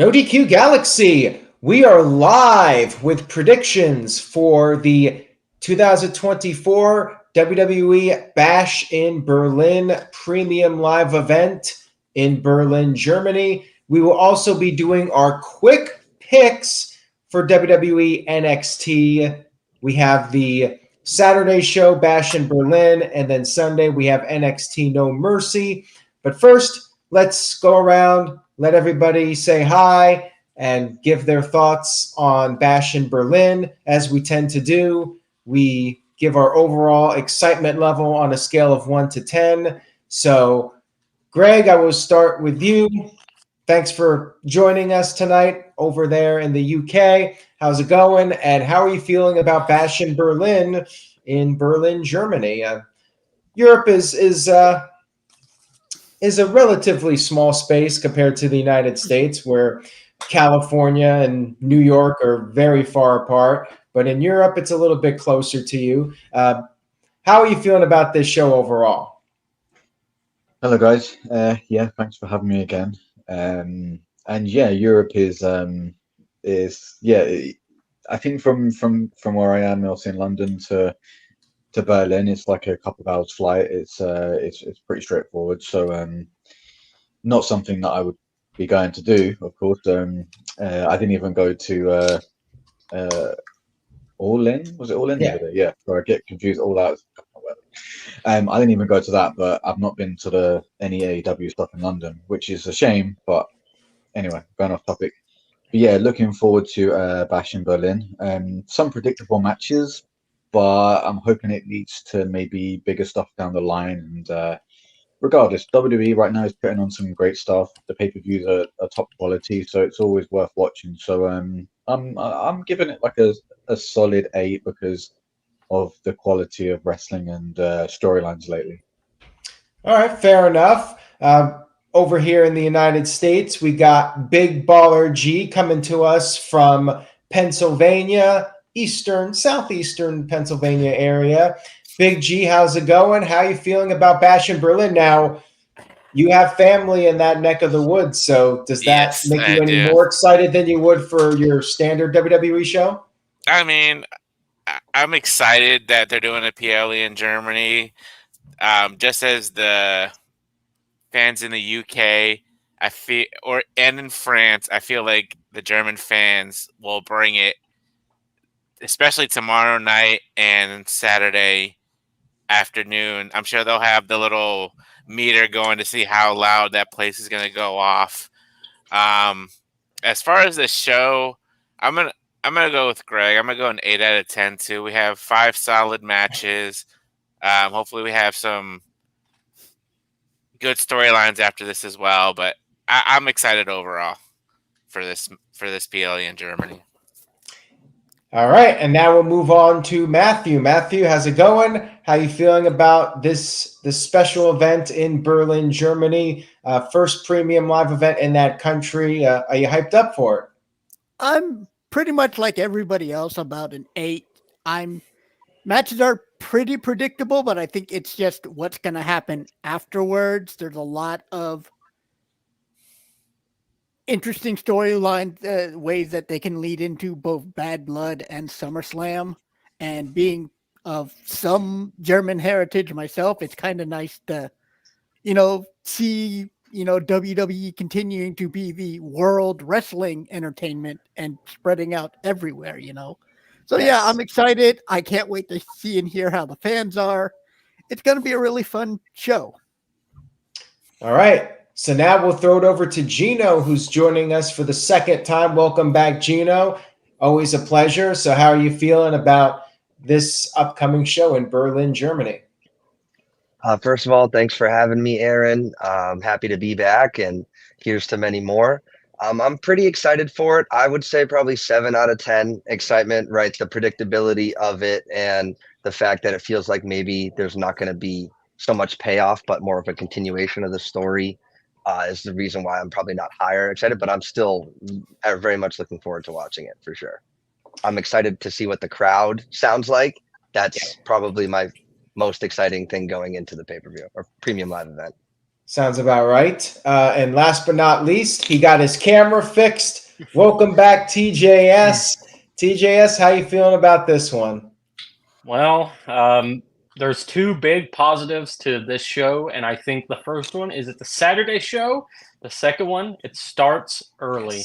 No DQ Galaxy, we are live with predictions for the 2024 WWE Bash in Berlin premium live event in Berlin, Germany. We will also be doing our quick picks for WWE NXT. We have the Saturday show, Bash in Berlin, and then Sunday we have NXT No Mercy. But first, let's go around, let everybody say hi and give their thoughts on Bash in Berlin. As we tend to do, we give our overall excitement level on a scale of 1 to 10. So, Greg, I will start with you. Thanks for joining us tonight over there in the UK. How's it going? And how are you feeling about Bash in Berlin, Germany? Europe is a relatively small space compared to the United States, where California and New York are very far apart. But in Europe, it's a little bit closer to you. How are you feeling about this show overall? Hello, guys. Yeah, thanks for having me again. And yeah, Europe is yeah. I think from where I am, also in London to Berlin, it's like a couple of hours flight. It's pretty straightforward. So not something that I would be going to do, of course. I didn't even go to Orlin. Was it Orlin the Yeah. other day? Yeah, so I get confused all out. I didn't even go to that, but I've not been to any AEW stuff in London, which is a shame. But anyway, going off topic. But yeah, looking forward to Bash in Berlin. Some predictable matches, but I'm hoping it leads to maybe bigger stuff down the line. And regardless, WWE right now is putting on some great stuff. The pay-per-views are top quality, so it's always worth watching. So I'm giving it like a solid 8 because of the quality of wrestling and storylines lately. All right, fair enough. Over here in the United States, we got Big Baller G coming to us from Pennsylvania, southeastern Pennsylvania area. Big G, how's it going? How are you feeling about Bash in Berlin? Now, you have family in that neck of the woods, so does that Yes, make I you any do. more excited than you would for your standard WWE show? I mean, I'm excited that they're doing a PLE in Germany. Just as the fans in the UK, and in France, I feel like the German fans will bring it, especially tomorrow night and Saturday afternoon. I'm sure they'll have the little meter going to see how loud that place is going to go off. As far as the show, I'm gonna go with Greg. I'm gonna go an 8 out of 10 too. We have 5 solid matches. Hopefully, we have some good storylines after this as well. But I'm excited overall for this PLE in Germany. All right, and now we'll move on to Matthew. Matthew, how's it going? How you feeling about this special event in Berlin, Germany? First premium live event in that country. Are you hyped up for it? I'm pretty much like everybody else, about an 8. Matches are pretty predictable, but I think it's just what's going to happen afterwards. There's a lot of interesting storyline ways that they can lead into both Bad Blood and SummerSlam. And being of some German heritage myself, it's kind of nice to, see, WWE continuing to be the world wrestling entertainment and spreading out everywhere, So Yes. yeah, I'm excited. I can't wait to see and hear how the fans are. It's going to be a really fun show. All right. So now we'll throw it over to Gino, who's joining us for the second time. Welcome back, Gino. Always a pleasure. So how are you feeling about this upcoming show in Berlin, Germany? First of all, thanks for having me, Aaron. I'm happy to be back, and here's to many more. I'm pretty excited for it. I would say probably 7 out of 10 excitement, right? The predictability of it and the fact that it feels like maybe there's not going to be so much payoff, but more of a continuation of the story is the reason why I'm probably not higher excited, but I'm still very much looking forward to watching it for sure. I'm excited to see what the crowd sounds like. That's probably my most exciting thing going into the pay-per-view or premium live event. Sounds about right. And last but not least, he got his camera fixed. Welcome back, TJS. TJS, how you feeling about this one? Well, there's two big positives to this show, and I think the first one is it's a Saturday show. The second one, it starts early.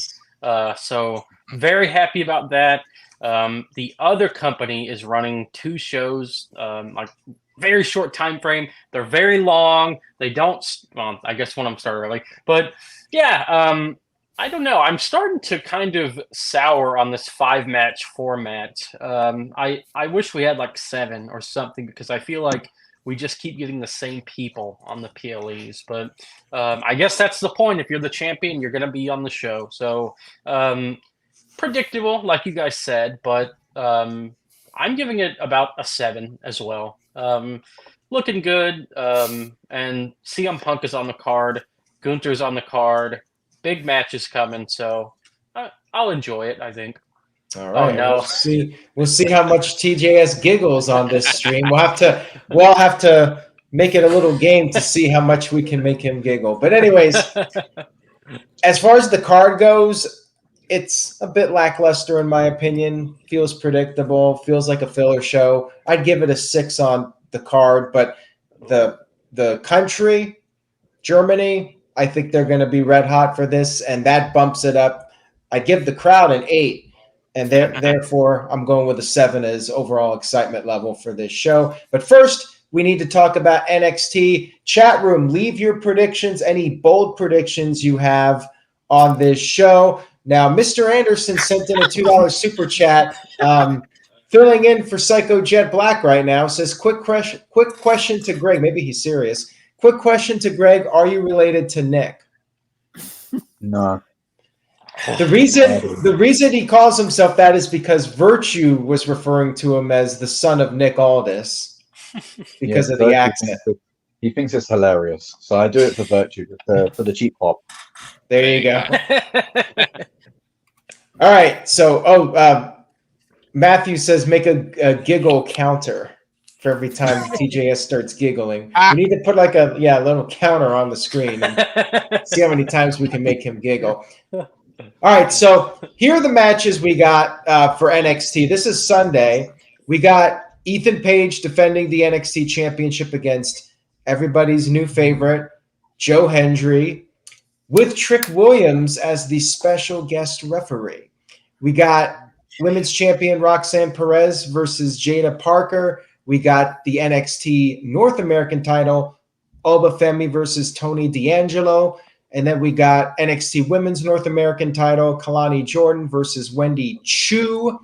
So very happy about that. The other company is running two shows, like very short time frame. They're very long. They don't. Well, I guess one of them start early, but yeah. I don't know. I'm starting to kind of sour on this 5-match format. I wish we had like 7 or something because I feel like we just keep getting the same people on the PLEs. But I guess that's the point. If you're the champion, you're going to be on the show. So predictable, like you guys said, but I'm giving it about a 7 as well. Looking good. And CM Punk is on the card. Gunther's on the card. Big matches coming, so I'll enjoy it, I think. All right. Oh, no. We'll see how much TJS giggles on this stream. We'll have to make it a little game to see how much we can make him giggle. But anyways, as far as the card goes, it's a bit lackluster in my opinion. Feels predictable, feels like a filler show. I'd give it a 6 on the card, but the country, Germany, I think they're going to be red hot for this, and that bumps it up. I give the crowd an 8, and therefore I'm going with a 7 as overall excitement level for this show. But first, we need to talk about NXT. Chat room, leave your predictions, any bold predictions you have on this show. Now, Mr. Anderson sent in a $2 super chat, filling in for Psycho Jet Black right now. Says, quick question to Greg. Maybe he's serious. Quick question to Greg. Are you related to Nick? No. The reason he calls himself that is because Virtue was referring to him as the son of Nick Aldis because of the accent. He thinks it's hilarious. So I do it for Virtue, for the cheap pop. There you go. All right. So, Matthew says make a giggle counter for every time TJS starts giggling. We need to put like a little counter on the screen and see how many times we can make him giggle. All right, so here are the matches we got for NXT. This is Sunday. We got Ethan Page defending the NXT Championship against everybody's new favorite, Joe Hendry, with Trick Williams as the special guest referee. We got Women's Champion Roxanne Perez versus Jada Parker. We got the NXT North American title, Alba Femi versus Tony D'Angelo. And then we got NXT Women's North American title, Kalani Jordan versus Wendy Chu.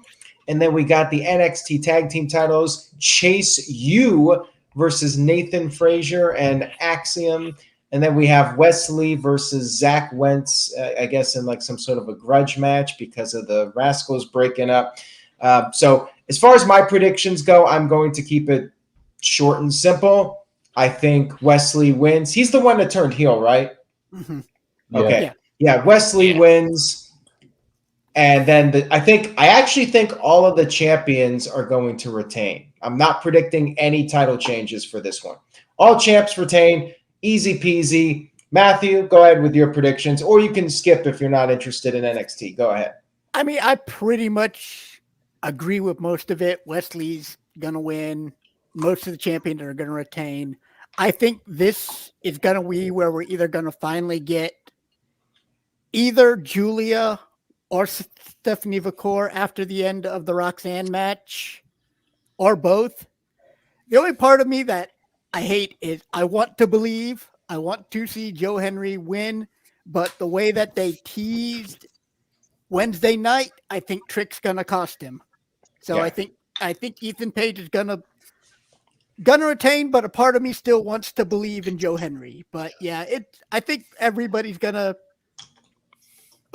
And then we got the NXT Tag Team titles, Chase U versus Nathan Frazier and Axiom. And then we have Wesley versus Zach Wentz, I guess in like some sort of a grudge match because of the Rascals breaking up. So as far as my predictions go, I'm going to keep it short and simple. I think Wesley wins. He's the one that turned heel, right? Mm-hmm. Okay. Yeah, Wesley wins. And then I actually think all of the champions are going to retain. I'm not predicting any title changes for this one. All champs retain. Easy peasy. Matthew, go ahead with your predictions, or you can skip if you're not interested in NXT. Go ahead. I mean, I pretty much agree with most of it. Wesley's going to win. Most of the champions are going to retain. I think this is going to be where we're either going to finally get either Julia or Stephanie Vacour after the end of the Roxanne match, or both. The only part of me that I hate is I want to see Joe Hendry win, but the way that they teased Wednesday night, I think Trick's going to cost him. So yeah. I think Ethan Page is gonna retain, but a part of me still wants to believe in Joe Hendry. But yeah, I think everybody's gonna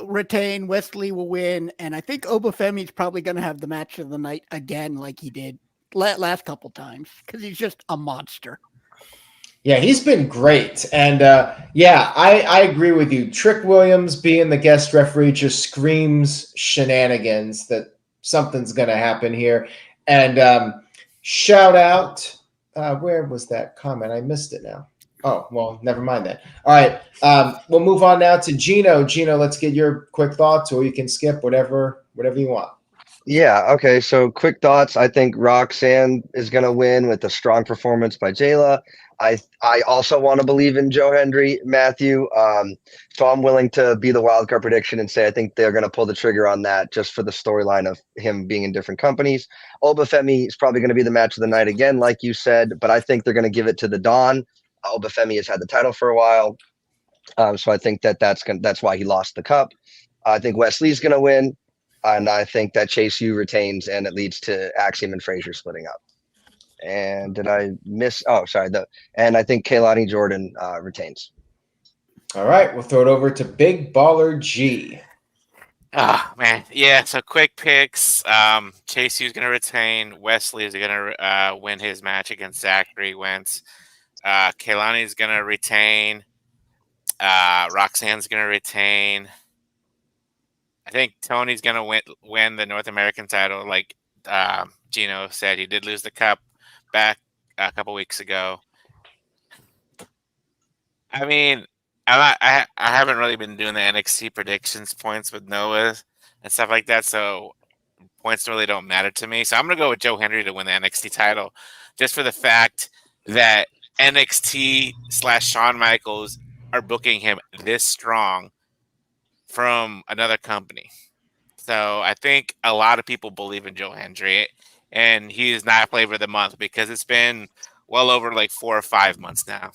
retain. Wesley will win, and I think Obafemi's probably gonna have the match of the night again, like he did last couple times, because he's just a monster. Yeah, he's been great. And I agree with you. Trick Williams being the guest referee just screams shenanigans that something's going to happen here. And shout out, where was that comment? I missed it now. Oh, well, never mind then. All right. We'll move on now to Gino. Gino, let's get your quick thoughts, or you can skip whatever you want. Yeah, okay. So quick thoughts. I think Roxanne is gonna win with a strong performance by Jayla. I also want to believe in Joe Hendry, Matthew. So I'm willing to be the wild card prediction and say I think they're gonna pull the trigger on that just for the storyline of him being in different companies. Obafemi is probably gonna be the match of the night again, like you said, but I think they're gonna give it to the Don. Obafemi has had the title for a while, so I think that's why he lost the cup. I think Wesley's gonna win. And I think that Chase U retains, and it leads to Axiom and Frazier splitting up. And did I miss? Oh, sorry. And I think Kaylani Jordan retains. All right, we'll throw it over to Big Baller G. Oh man, yeah. So quick picks. Chase U's gonna retain. Wesley is gonna win his match against Zachary Wentz. Kaylani's gonna retain. Roxanne's gonna retain. I think Tony's gonna win the North American title. Like Gino said, he did lose the cup back a couple weeks ago. I mean, I haven't really been doing the NXT predictions points with Noah and stuff like that, so points really don't matter to me. So I'm gonna go with Joe Hendry to win the NXT title, just for the fact that NXT / Shawn Michaels are booking him this strong from another company. So I think a lot of people believe in Joe Hendry, and he is not flavor of the month because it's been well over like 4 or 5 months now.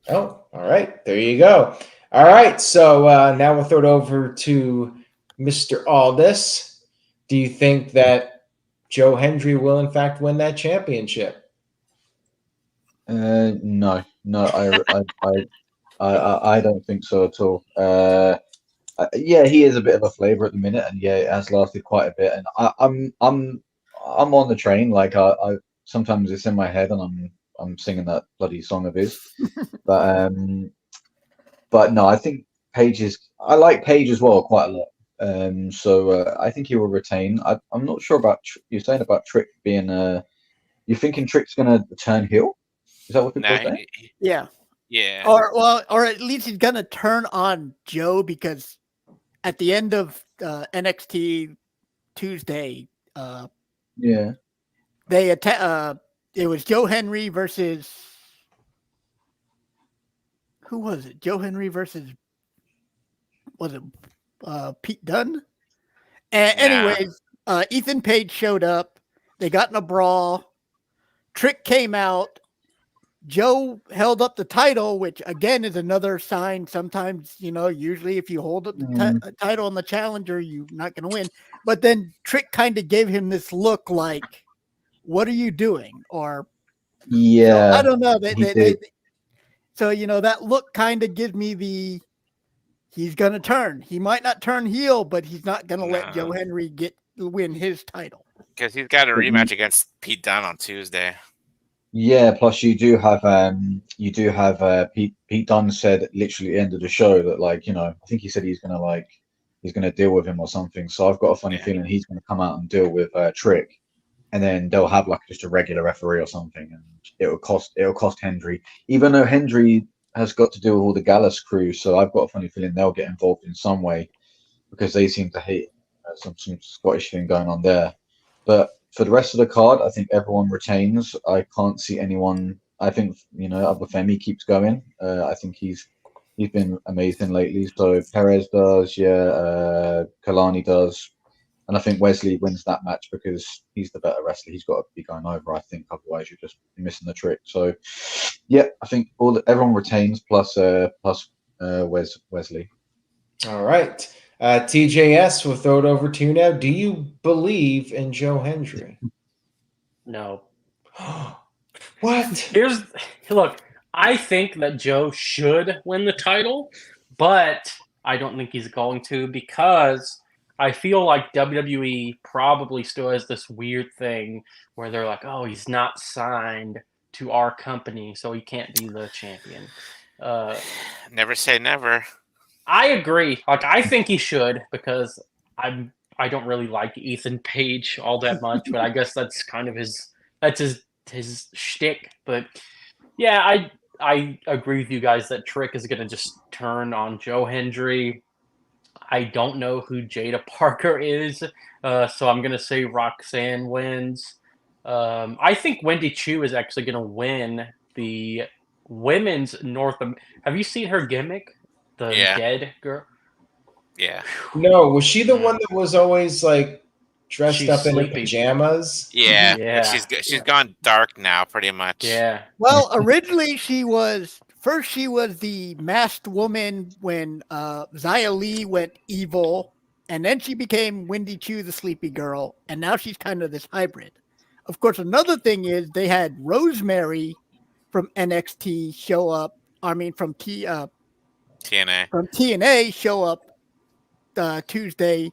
Oh, all right. There you go. All right. So now we'll throw it over to Mr. Aldis. Do you think that Joe Hendry will, in fact, win that championship? No, I don't think so at all. Yeah, he is a bit of a flavor at the minute, and yeah, it has lasted quite a bit. And I'm on the train. Like I sometimes it's in my head, and I'm singing that bloody song of his. But no, I think I like Paige as well quite a lot. So I think he will retain. I'm not sure about you're saying about Trick being you're thinking Trick's gonna turn heel? Is that what people are saying? Yeah. Yeah. Or at least he's gonna turn on Joe, because at the end of NXT Tuesday, Yeah. they it was Joe Hendry versus, who was it? Joe Hendry versus, was it Pete Dunne? Anyways, Ethan Page showed up. They got in a brawl. Trick came out. Joe held up the title, which again is another sign. Sometimes, usually if you hold up the title on the challenger, you're not going to win. But then Trick kind of gave him this look like, what are you doing? Or, yeah, I don't know. So, that look kind of gives me he's going to turn. He might not turn heel, but he's not going to let Joe Hendry win his title. Because he's got a rematch against Pete Dunne on Tuesday. Yeah, plus you do have Pete Dunne said literally at the end of the show that, like, I think he said he's gonna deal with him or something. So I've got a funny feeling he's gonna come out and deal with Trick, and then they'll have like just a regular referee or something, and it'll cost Hendry, even though Hendry has got to deal with all the Gallus crew. So I've got a funny feeling they'll get involved in some way, because they seem to hate some Scottish thing going on there. But for the rest of the card, I think everyone retains. I can't see anyone. I think Obafemi keeps going. I think he's been amazing lately. So Perez does, Kalani does, and I think Wesley wins that match because he's the better wrestler. He's got to be going over, I think. Otherwise, you're just missing the trick. So, yeah, I think everyone retains plus Wesley. All right. TJS, we'll throw it over to you now. Do you believe in Joe Hendry? No. What? Look, I think that Joe should win the title, but I don't think he's going to, because I feel like WWE probably still has this weird thing where they're like, oh, he's not signed to our company, so he can't be the champion. Never say never. I agree. Like, I think he should, because I don't really like Ethan Page all that much, but I guess that's kind of his shtick. But yeah, I agree with you guys that Trick is going to just turn on Joe Hendry. I don't know who Jada Parker is, so I'm going to say Roxanne wins. I think Wendy Chu is actually going to win the women's Have you seen her gimmick? The Yeah. dead girl? Yeah. No, was she the one that was always like dressed She's up in her sleepy. pajamas? Yeah. But Yeah. she's gone dark now, pretty much. Yeah. Well, originally she was the masked woman when Xia Li went evil, and then she became Wendy Chu, the sleepy girl, and now she's kind of this hybrid. Of course, another thing is they had Rosemary from NXT show up. I mean, from TNA show up Tuesday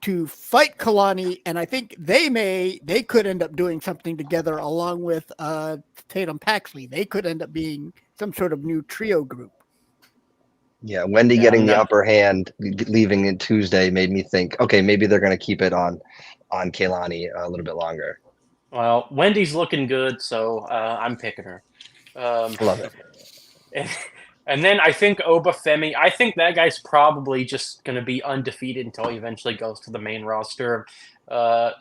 to fight Kalani, and I think they could end up doing something together along with Tatum Paxley. They could end up being some sort of new trio group. Yeah, Wendy Yeah, getting I'm the not- upper hand, leaving it Tuesday made me think, okay, maybe they're going to keep it on Kaylani a little bit longer. Well, Wendy's looking good, so I'm picking her. Love it. And then I think Obafemi, I think that guy's probably just going to be undefeated until he eventually goes to the main roster.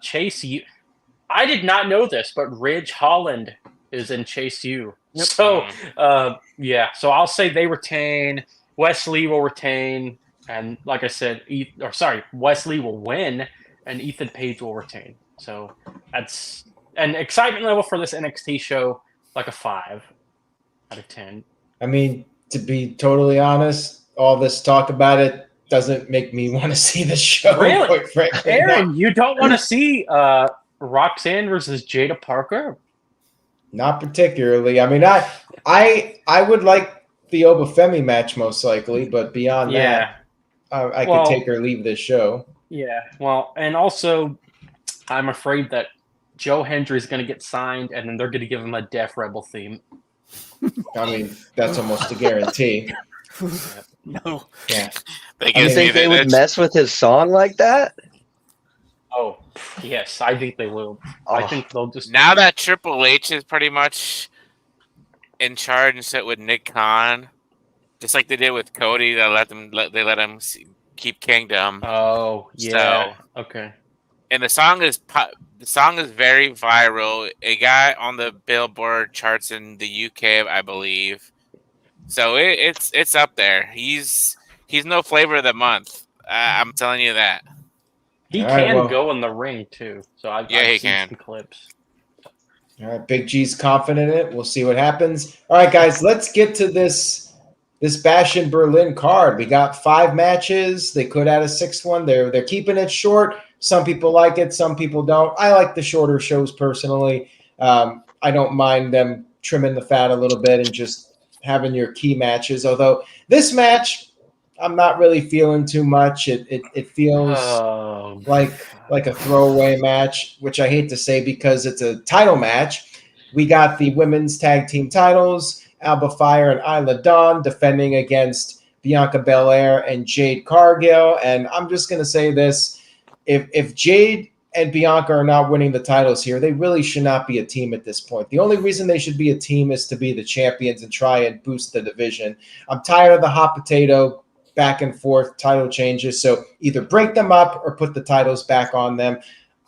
Chase U, I did not know this, but Ridge Holland is in Chase U. Yep. So, yeah, so I'll say they retain. Wesley will retain. And like I said, Wesley will win, and Ethan Page will retain. So that's an excitement level for this NXT show, like a 5 out of 10. I mean, to be totally honest, all this talk about it doesn't make me want to see the show. Really? Quite frankly, Aaron, you don't want to see Roxanne versus Jada Parker? not particularly. I mean, I would like the Obafemi match most likely, but beyond that, I could take or leave this show. Yeah. Well, and also, I'm afraid that Joe Hendry's going to get signed, and then they're going to give him a Def Rebel theme. I mean, that's almost a guarantee. No. Yeah. You think they would mess with his song like that? Oh, yes, I think they will. I think they'll just... Now that Triple H is pretty much in charge and set with Nick Khan, just like they did with Cody, they let him keep Kingdom. Oh, yeah. So, okay. and the song is very viral. It got on the Billboard charts in the UK, I believe. So it's up there. He's no flavor of the month. I'm telling you that. He can go in the ring too. So I've seen some clips. All right, Big G's confident in it. We'll see what happens. All right, guys, let's get to this Bash in Berlin card. We got 5 matches. They could add a 6th one. They're keeping it short. Some people like it, some people don't. I like the shorter shows personally. I don't mind them trimming the fat a little bit and just having your key matches. Although this match, I'm not really feeling too much. It feels like a throwaway match, which I hate to say because it's a title match. We got the women's tag team titles, Alba Fyre and Isla Dawn defending against Bianca Belair and Jade Cargill. And I'm just going to say this. If Jade and Bianca are not winning the titles here, they really should not be a team at this point. The only reason they should be a team is to be the champions and try and boost the division. I'm tired of the hot potato back and forth title changes. So either break them up or put the titles back on them.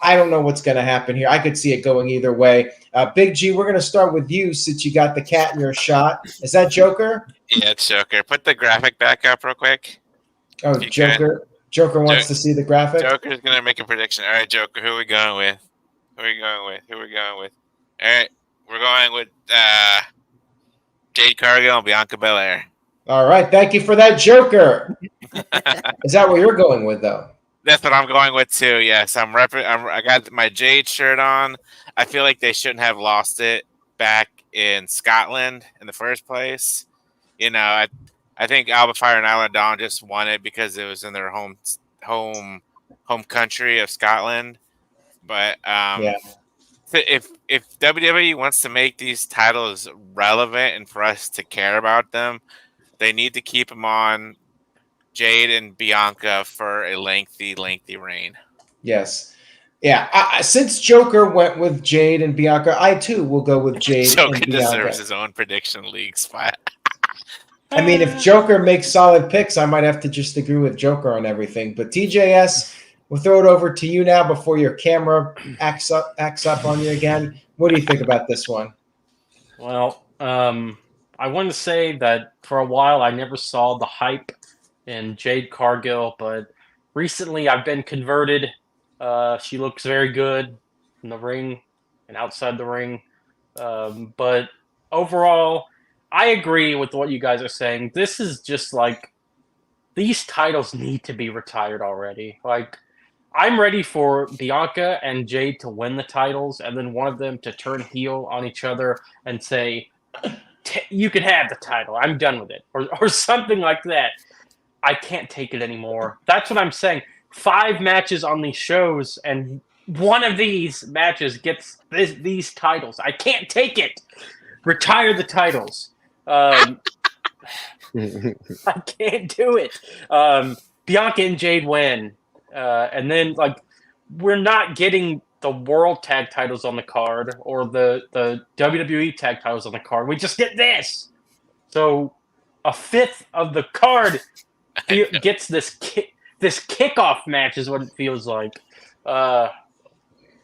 I don't know what's going to happen here. I could see it going either way. Big G, we're going to start with you since you got the cat in your shot. Is that Joker? Yeah, it's Joker. Put the graphic back up real quick. Oh, Joker. Could. Joker wants to see the graphic. Joker's going to make a prediction. All right, Joker, who are we going with? All right, we're going with Jade Cargill and Bianca Belair. All right, thank you for that, Joker. Is that what you're going with, though? That's what I'm going with too. Yes, I got my Jade shirt on. I feel like they shouldn't have lost it back in Scotland in the first place. You know, I think Alba Fyre and Isla Dawn just won it because it was in their home country of Scotland. But if WWE wants to make these titles relevant and for us to care about them, they need to keep them on Jade and Bianca for a lengthy reign. Yes. Yeah, since Joker went with Jade and Bianca, I too will go with Jade Joker and Bianca. deserves his own prediction league spot. I mean, if Joker makes solid picks, I might have to just agree with Joker on everything. But TJS, we'll throw it over to you now before your camera acts up on you again. What do you think about this one? Well, I want to say that for a while I never saw the hype in Jade Cargill, but recently I've been converted. She looks very good in the ring and outside the ring. But overall, I agree with what you guys are saying. This is just like these titles need to be retired already. Like, I'm ready for Bianca and Jade to win the titles and then one of them to turn heel on each other and say, you can have the title. I'm done with it. Or something like that. I can't take it anymore. That's what I'm saying. 5 matches on these shows, and one of these matches gets these titles. I can't take it. Retire the titles. I can't do it. Bianca and Jade win. And then, like, we're not getting the world tag titles on the card or the WWE tag titles on the card. We just get this. So a fifth of the card gets this kickoff match is what it feels like.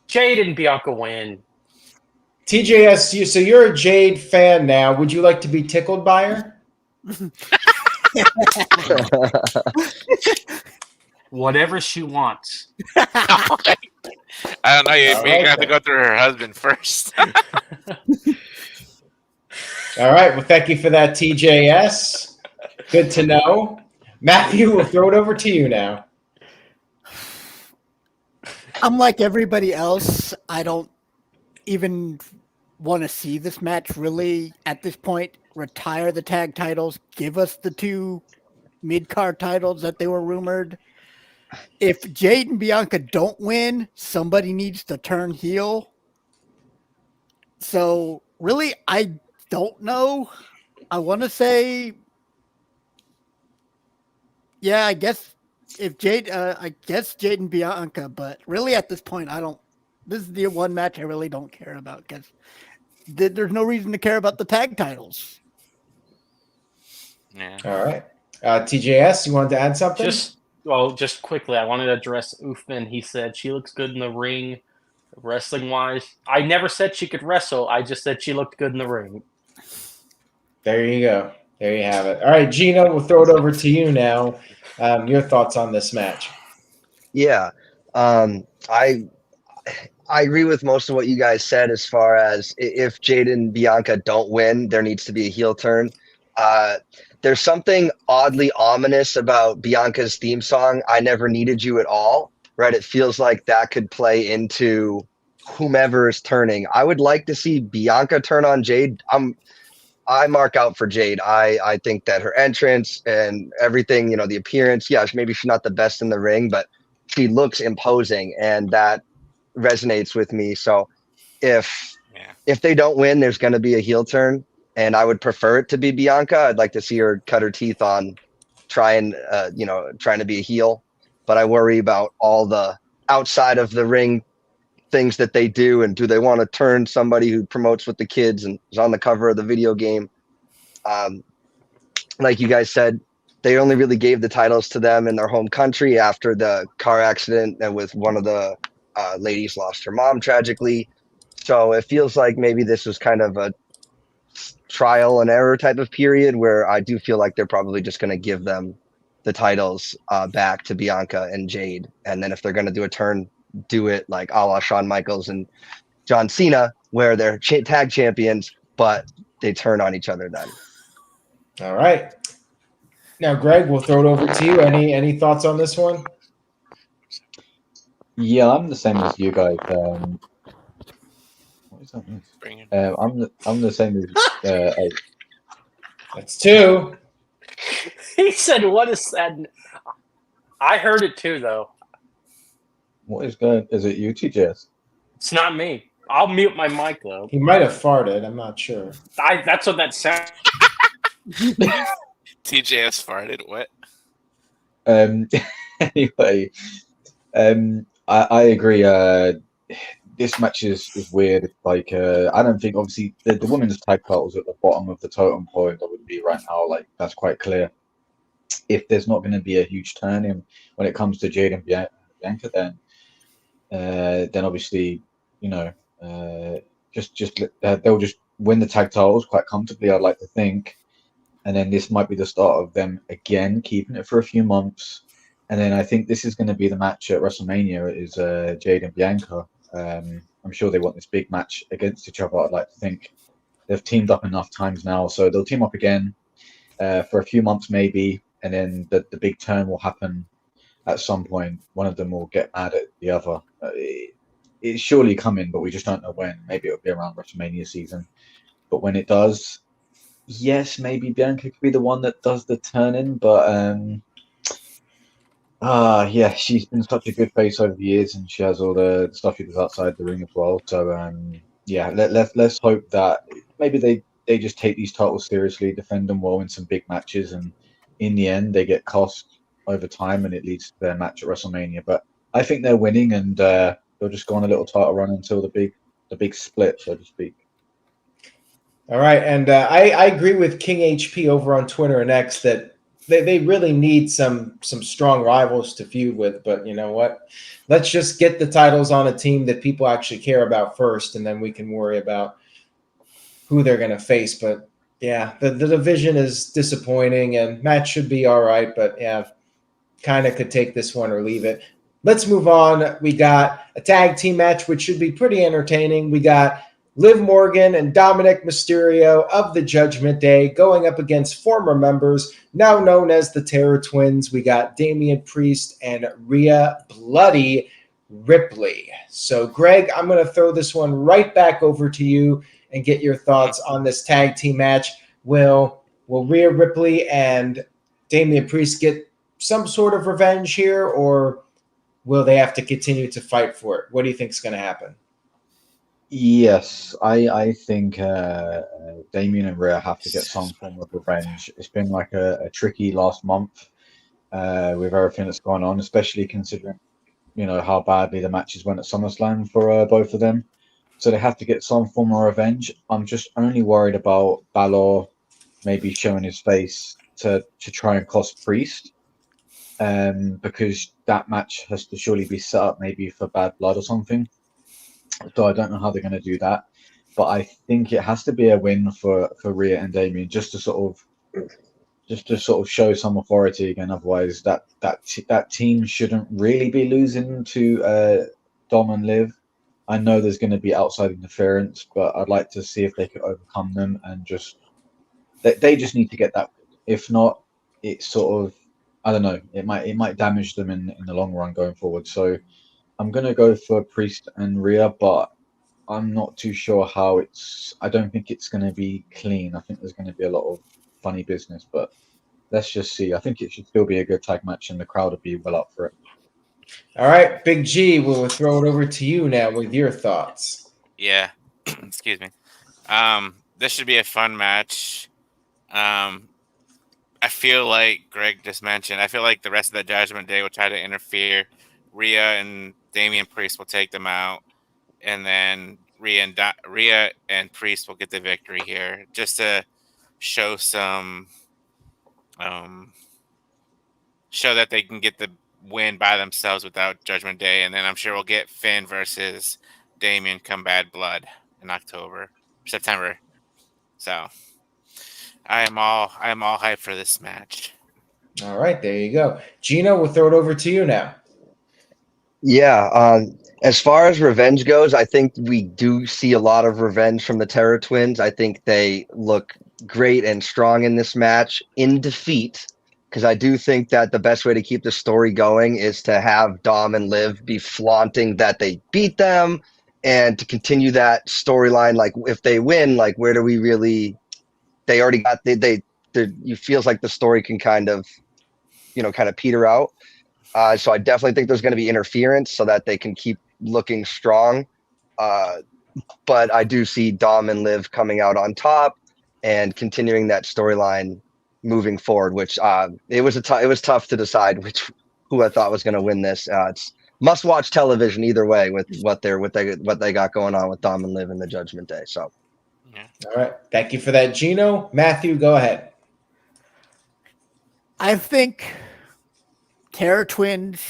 Jade and Bianca win. TJS, so you're a Jade fan now. Would you like to be tickled by her? Whatever she wants. I don't know. You have to go through her husband first. All right. Well, thank you for that, TJS. Good to know. Matthew, we'll throw it over to you now. I'm like everybody else. I don't even want to see this match really at this point. Retire the tag titles. Give us the 2 mid-card titles that they were rumored. If Jade and Bianca don't win, somebody needs to turn heel. So really, I don't know. I want to say, yeah, I guess if Jade, I guess Jade and Bianca, but really at this point, this is the one match I really don't care about because there's no reason to care about the tag titles. Yeah. All right. TJS, you wanted to add something? Just quickly, I wanted to address Uthman. He said she looks good in the ring, wrestling-wise. I never said she could wrestle. I just said she looked good in the ring. There you go. There you have it. All right, Gino, we'll throw it over to you now. Your thoughts on this match? Yeah, I agree with most of what you guys said as far as if Jade and Bianca don't win, there needs to be a heel turn. There's something oddly ominous about Bianca's theme song, I Never Needed You at All, right? It feels like that could play into whomever is turning. I would like to see Bianca turn on Jade. I mark out for Jade. I think that her entrance and everything, the appearance, maybe she's not the best in the ring, but she looks imposing and that resonates with me. So if they don't win, there's going to be a heel turn. And I would prefer it to be Bianca. I'd like to see her cut her teeth on trying to be a heel. But I worry about all the outside of the ring things that they do. And do they want to turn somebody who promotes with the kids and is on the cover of the video game? Like you guys said, they only really gave the titles to them in their home country after the car accident and with one of the ladies lost her mom tragically. So it feels like maybe this was kind of a trial and error type of period where I do feel like they're probably just going to give them the titles back to Bianca and Jade. And then if they're going to do a turn, do it like a la Shawn Michaels and John Cena, where they're tag champions, but they turn on each other then. All right. Now, Greg, we'll throw it over to you. Any thoughts on this one? Yeah, I'm the same as you guys. What is that? I'm the same as. That's 2. He said, "What is that?" I heard it too, though. What is going? Is it you, TJS? It's not me. I'll mute my mic though. He might have farted. I'm not sure. That's what that sounds. TJS farted. What? Anyway, I agree. This match is weird. It's like I don't think obviously the women's tag titles at the bottom of the totem pole that would be right now. Like that's quite clear. If there's not going to be a huge turn in when it comes to Jade and Bianca, then obviously you know they'll just win the tag titles quite comfortably. I'd like to think, and then this might be the start of them again keeping it for a few months. And then I think this is going to be the match at WrestleMania is Jade and Bianca. I'm sure they want this big match against each other. I'd like to think they've teamed up enough times now, so they'll team up again for a few months maybe, and then the big turn will happen at some point. One of them will get mad at the other. It's surely coming, but we just don't know when. Maybe it'll be around WrestleMania season. But when it does, yes, maybe Bianca could be the one that does the turning, but yeah, she's been such a good face over the years, and she has all the stuff she does outside the ring as well. So yeah, let's hope that maybe they just take these titles seriously, defend them well in some big matches, and in the end they get cost over time, and it leads to their match at WrestleMania. But I think they're winning, and they'll just go on a little title run until the big split, so to speak. All right, and I agree with King HP over on Twitter and X that they really need some strong rivals to feud with. But you know what? Let's just get the titles on a team that people actually care about first, and then we can worry about who they're going to face. But yeah, the division is disappointing, and match should be all right. But yeah, kind of could take this one or leave it. Let's move on. We got a tag team match, which should be pretty entertaining. We got Liv Morgan and Dominik Mysterio of the Judgment Day going up against former members, now known as the Terror Twins. We got Damian Priest and Rhea Bloody Ripley. So, Greg, I'm going to throw this one right back over to you and get your thoughts on this tag team match. Will Rhea Ripley and Damian Priest get some sort of revenge here, or will they have to continue to fight for it? What do you think is going to happen? Yes, I think Damian and Rhea have to get some form of revenge. It's been like a tricky last month with everything that's gone on, especially considering how badly the matches went at SummerSlam for both of them. So they have to get some form of revenge. I'm just only worried about Balor maybe showing his face to try and cost Priest, because that match has to surely be set up maybe for Bad Blood or something. So I don't know how they're going to do that, but I think it has to be a win for Rhea and Damian just to sort of show some authority again. Otherwise, that team shouldn't really be losing to Dom and Liv. I know there's going to be outside interference, but I'd like to see if they could overcome them and they just need to get that. If not, it's sort of, I don't know. It might damage them in the long run going forward. So I'm going to go for Priest and Rhea, but I'm not too sure how I don't think it's going to be clean. I think there's going to be a lot of funny business, but let's just see. I think it should still be a good tag match, and the crowd will be well up for it. All right, Big G, we'll throw it over to you now with your thoughts. Yeah. Excuse me. This should be a fun match. I feel like Greg just mentioned, I feel like the rest of the Judgment Day will try to interfere. Rhea and Damian Priest will take them out, and then Rhea and Priest will get the victory here, just to show show that they can get the win by themselves without Judgment Day, and then I'm sure we'll get Finn versus Damian come Bad Blood in September. So I am all hyped for this match. All right, there you go. Gino, we'll throw it over to you now. Yeah, as far as revenge goes, I think we do see a lot of revenge from the Terror Twins. I think they look great and strong in this match in defeat, because I do think that the best way to keep the story going is to have Dom and Liv be flaunting that they beat them, and to continue that storyline. Like if they win, like where do we really? They already got you feels like the story can kind of peter out. So I definitely think there's going to be interference so that they can keep looking strong. But I do see Dom and Liv coming out on top and continuing that storyline moving forward, which it was tough to decide who I thought was going to win this. must watch television either way with what they got going on with Dom and Liv in the Judgment Day. So, Yeah. All right. Thank you for that, Gino. Matthew, go ahead. I think Terror Twins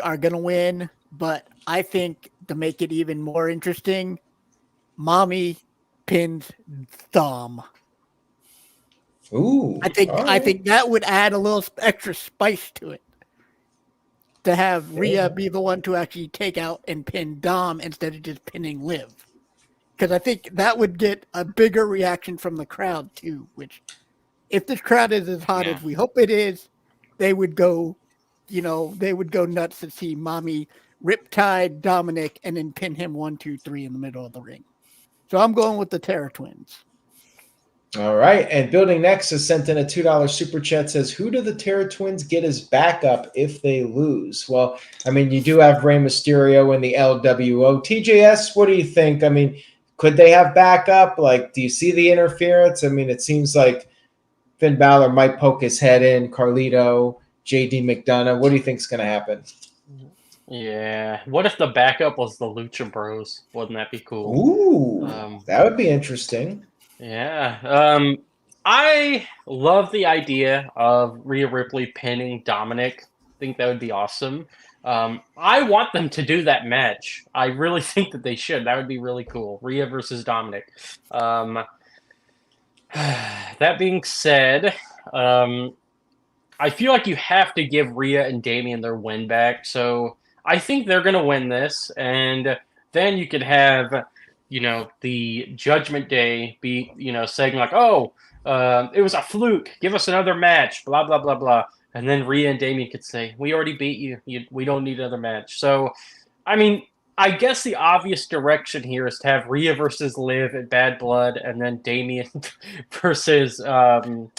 are going to win, but I think to make it even more interesting, Mommy pins Dom. Ooh. I think that would add a little extra spice to it. To have Rhea be the one to actually take out and pin Dom instead of just pinning Liv. Because I think that would get a bigger reaction from the crowd too, which if this crowd is as hot as we hope it is, they would go, nuts to see Mommy riptide Dominik and then pin him 1, 2, 3 in the middle of the ring. So I'm going with the Terror Twins. All right. And Building Next has sent in a $2 super chat, says, who do the Terror Twins get as backup if they lose? Well, I mean, you do have Rey Mysterio in the LWO. TJS, what do you think? I mean, could they have backup? Like, do you see the interference? I mean, it seems like Finn Balor might poke his head in, Carlito, JD McDonough. What do you think is going to happen? Yeah. What if the backup was the Lucha Bros? Wouldn't that be cool? Ooh, that would be interesting. Yeah. I love the idea of Rhea Ripley pinning Dominik. I think that would be awesome. I want them to do that match. I really think that they should. That would be really cool. Rhea versus Dominik. That being said, I feel like you have to give Rhea and Damian their win back. So I think they're going to win this. And then you could have, the Judgment Day be, saying like, it was a fluke. Give us another match, blah, blah, blah, blah. And then Rhea and Damian could say, we already beat you. We don't need another match. So, I mean, I guess the obvious direction here is to have Rhea versus Liv at Bad Blood and then Damian versus Dominik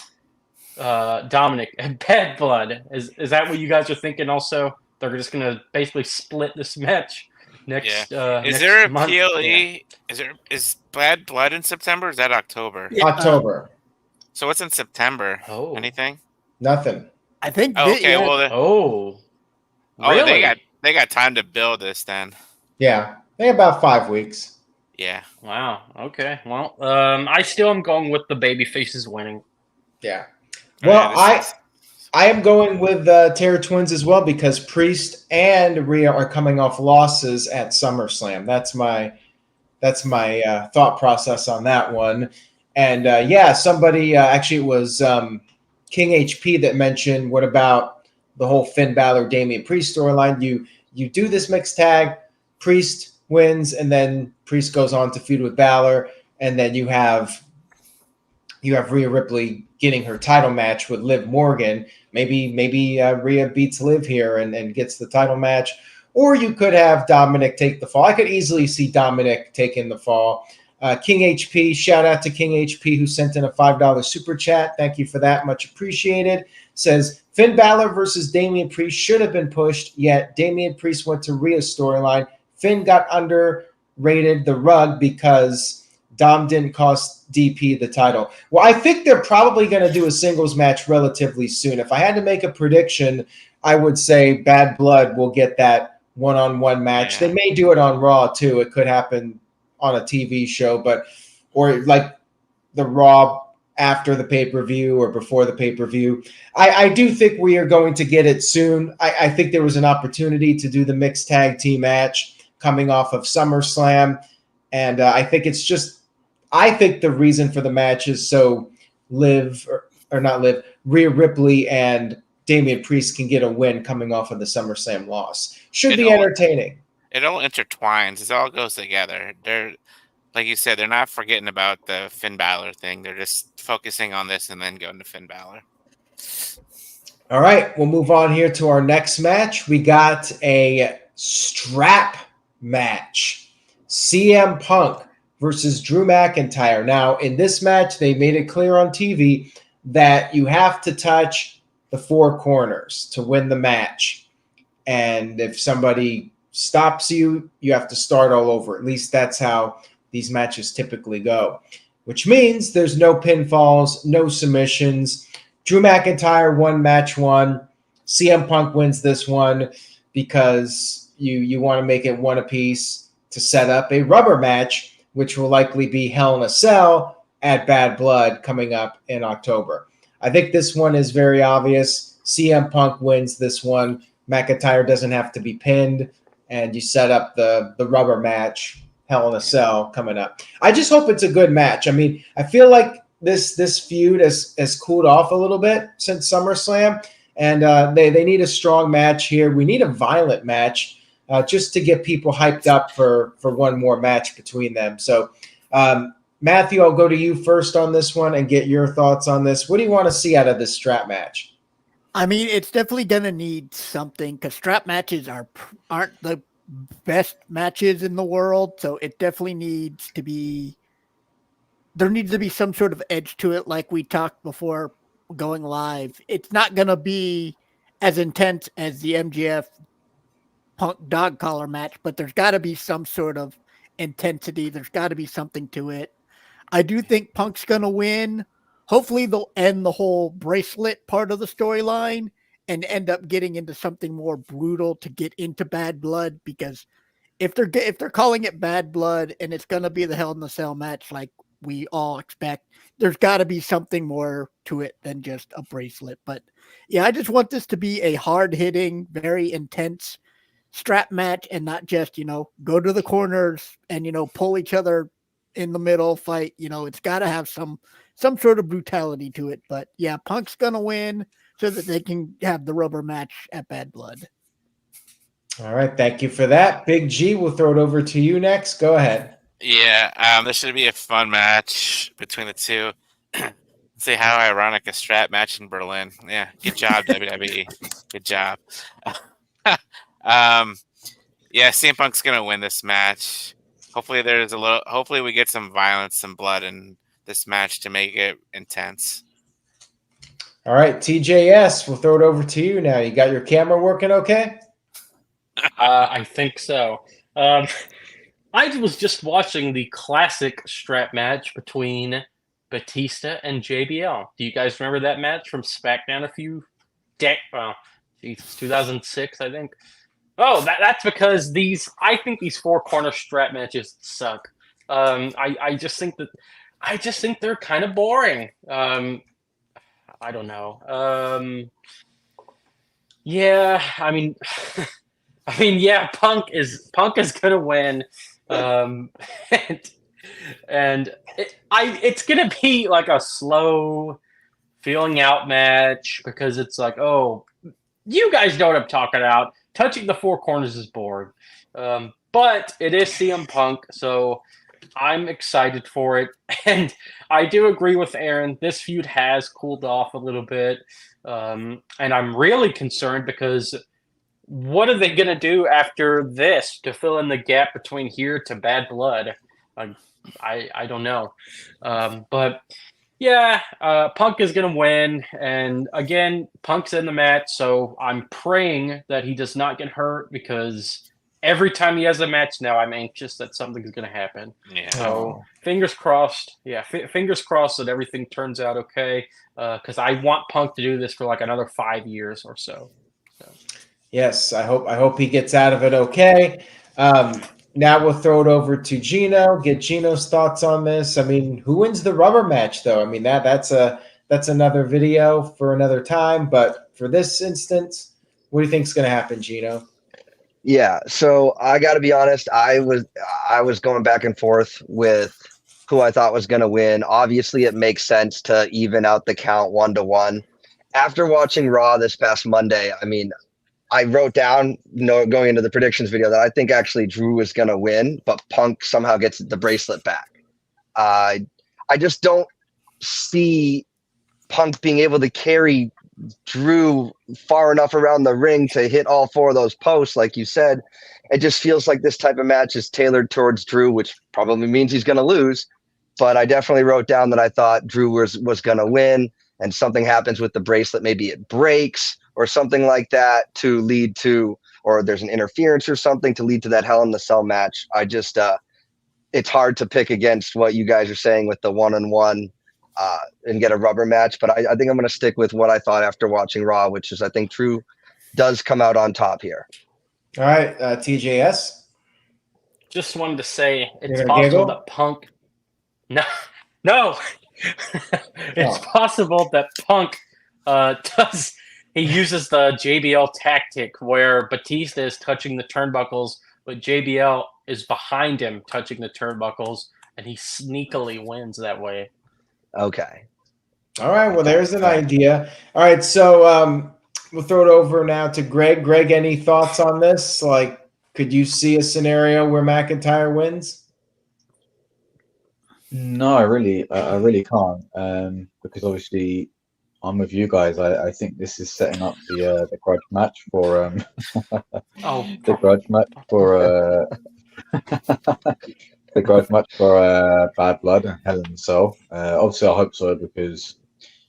at Bad Blood. Is that what you guys are thinking also? They're just going to basically split this match next Is there a month? PLE? Yeah. Is Bad Blood in September or is that October? Yeah, October. So what's in September? Oh. Anything? Nothing. I think. Okay, Really? they got time to build this then. Yeah, they have about 5 weeks. Yeah. Wow. Okay. Well, I still am going with the baby faces winning. Yeah. Well, Okay, I am going with Terror Twins as well because Priest and Rhea are coming off losses at SummerSlam. That's my thought process on that one. And somebody actually it was King HP that mentioned, what about the whole Finn Balor Damian Priest storyline? You do this mixed tag, Priest wins, and then Priest goes on to feud with Balor, and then you have Rhea Ripley getting her title match with Liv Morgan. Maybe Rhea beats Liv here and gets the title match. Or you could have Dominik take the fall. I could easily see Dominik taking the fall. King HP, shout out to King HP who sent in a $5 super chat. Thank you for that. Much appreciated. Says, Finn Balor versus Damian Priest should have been pushed, yet Damian Priest went to Rhea's storyline. Finn got underrated the rug because Dom didn't cost DP the title. Well, I think they're probably going to do a singles match relatively soon. If I had to make a prediction, I would say Bad Blood will get that one-on-one match. Yeah. They may do it on Raw too. It could happen on a TV show, or like the Raw after the pay-per-view or before the pay-per-view. I do think we are going to get it soon. I think there was an opportunity to do the mixed tag team match coming off of SummerSlam. And I think the reason for the match is so Rhea Ripley and Damian Priest can get a win coming off of the SummerSlam loss. Should be entertaining. It all intertwines. It all goes together. They're, like you said, they're not forgetting about the Finn Balor thing. They're just focusing on this and then going to Finn Balor. All right, we'll move on here to our next match. We got a strap match. CM Punk versus Drew McIntyre. Now, in this match, they made it clear on TV that you have to touch the four corners to win the match. And if somebody stops you, you have to start all over. At least that's how these matches typically go, which means there's no pinfalls, no submissions. Drew McIntyre won match one. CM Punk wins this one because, you want to make it one apiece to set up a rubber match, which will likely be Hell in a Cell at Bad Blood coming up in October. I think this one is very obvious. CM Punk wins this one. McIntyre doesn't have to be pinned, and you set up the rubber match, Hell in a Cell, coming up. I just hope it's a good match. I mean, I feel like this feud has cooled off a little bit since SummerSlam, and they need a strong match here. We need a violent match just to get people hyped up for one more match between them. So, Matthew, I'll go to you first on this one and get your thoughts on this. What do you want to see out of this strap match? I mean, it's definitely going to need something because strap matches aren't the best matches in the world. So it definitely needs to be, there needs to be some sort of edge to it. Like we talked before going live, it's not going to be as intense as the MJF Punk dog collar match, but there's got to be some sort of intensity. There's got to be something to it. I do think Punk's going to win. Hopefully they'll end the whole bracelet part of the storyline and end up getting into something more brutal to get into Bad Blood, because if they're calling it Bad Blood and it's going to be the Hell in a Cell match like we all expect, there's got to be something more to it than just a bracelet. But yeah, I just want this to be a hard-hitting, very intense strap match and not just, go to the corners and, pull each other in the middle fight. It's got to have some sort of brutality to it. But yeah, Punk's going to win so that they can have the rubber match at Bad Blood. All right. Thank you for that. Big G, we'll throw it over to you next. Go ahead. Yeah, this should be a fun match between the two. See how ironic a strap match in Berlin. Yeah, good job, WWE. Good job. Yeah, CM Punk's gonna win this match. Hopefully hopefully we get some violence, some blood in this match to make it intense. All right, TJS, we'll throw it over to you now. You got your camera working okay? I think so. I was just watching the classic strap match between Batista and JBL. Do you guys remember that match from SmackDown a few 2006, I think. Oh, that's because I think these four corner strap matches suck. I just think they're kind of boring. I don't know. Yeah, I mean, yeah, Punk is gonna win. And it's gonna be like a slow feeling out match because it's like, oh, you guys know what I'm talking about. Touching the four corners is boring. But it is CM Punk, so I'm excited for it. And I do agree with Aaron. This feud has cooled off a little bit. And I'm really concerned because what are they going to do after this to fill in the gap between here to Bad Blood? I don't know. But yeah, Punk is going to win. And again, Punk's in the match, so I'm praying that he does not get hurt because every time he has a match now, I'm anxious that something's going to happen. Yeah. So fingers crossed. Yeah, fingers crossed that everything turns out okay because I want Punk to do this for like another 5 years or so. Yes, I hope he gets out of it okay. Now we'll throw it over to Gino. Get Gino's thoughts on this. I mean, who wins the rubber match, though? I mean, that's another video for another time. But for this instance, what do you think is going to happen, Gino? Yeah, so I got to be honest. I was going back and forth with who I thought was going to win. Obviously, it makes sense to even out the count 1-1. After watching Raw this past Monday, I mean, I wrote down, going into the predictions video, that I think actually Drew was going to win, but Punk somehow gets the bracelet back. I just don't see Punk being able to carry Drew far enough around the ring to hit all four of those posts, like you said. It just feels like this type of match is tailored towards Drew, which probably means he's going to lose. But I definitely wrote down that I thought Drew was going to win, and something happens with the bracelet. Maybe it breaks or something like that to lead to, or there's an interference or something to lead to that Hell in the Cell match. I just, it's hard to pick against what you guys are saying with the 1-on-1 and get a rubber match. But I think I'm going to stick with what I thought after watching Raw, which is I think Drew does come out on top here. All right, TJS. Just wanted to say it's You're gonna possible giggle? that Punk. No. It's possible that Punk does. He uses the JBL tactic where Batista is touching the turnbuckles, but JBL is behind him touching the turnbuckles, and he sneakily wins that way. Okay. All right, well, there's an idea. All right, so we'll throw it over now to Greg. Greg, any thoughts on this? Like, could you see a scenario where McIntyre wins? No, I really can't. Because obviously I'm with you guys. I think this is setting up the grudge match for the grudge match for the grudge match for Bad Blood and Hell in a Cell. Obviously, I hope so because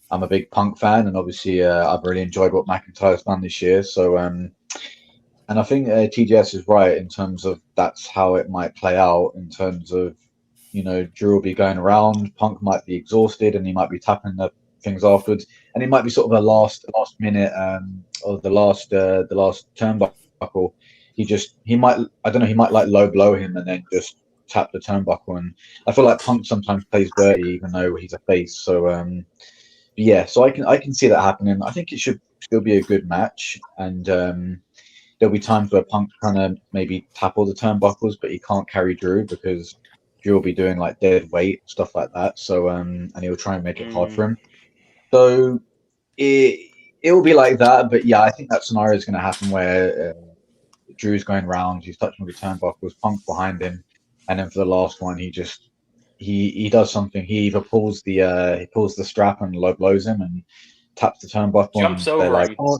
I'm a big Punk fan, and obviously I've really enjoyed what McIntyre's done this year. So, and I think TGS is right in terms of that's how it might play out. In terms of Drew will be going around, Punk might be exhausted, and he might be tapping the things afterwards, and it might be sort of a last minute or the last turnbuckle. He might like low blow him and then just tap the turnbuckle. And I feel like Punk sometimes plays dirty even though he's a face. So yeah, so I can see that happening. I think it should still be a good match, and there'll be times where Punk kind of maybe tap all the turnbuckles, but he can't carry Drew because Drew will be doing like dead weight stuff like that. So and he'll try and make it hard for him. So it will be like that. But yeah, I think that scenario is going to happen where Drew's going round, he's touching the turnbuckles, Punk's behind him, and then for the last one, he does something. He either pulls the strap and low blows him and taps the turnbuckle. Jumps and over him. Oh,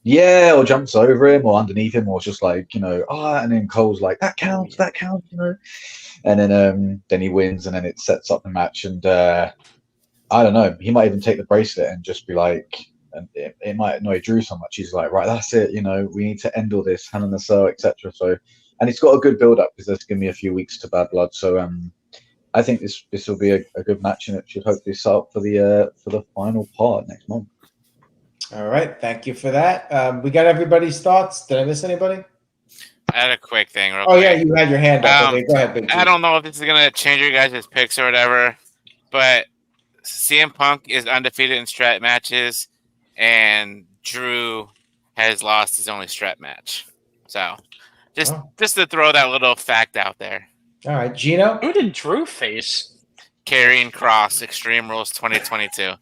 yeah, or jumps over him or underneath him, or just like, and then Cole's like, that counts, and then he wins, and then it sets up the match. And I don't know, he might even take the bracelet and just be like, and it might annoy Drew so much. He's like, right, that's it, we need to end all this, Hell in a Cell, etc. So, and it's got a good build up because there's gonna be a few weeks to Bad Blood. So I think this will be a good match, and it should hopefully start for the final part next month. All right, thank you for that. We got everybody's thoughts. Did I miss anybody? I had a quick thing. Yeah, you had your hand up. Okay, go ahead, Big G. I don't know if this is gonna change your guys' picks or whatever, but CM Punk is undefeated in strat matches, and Drew has lost his only strat match. So, just to throw that little fact out there. All right, Gino. Who did Drew face? Karrion Kross, Extreme Rules 2022.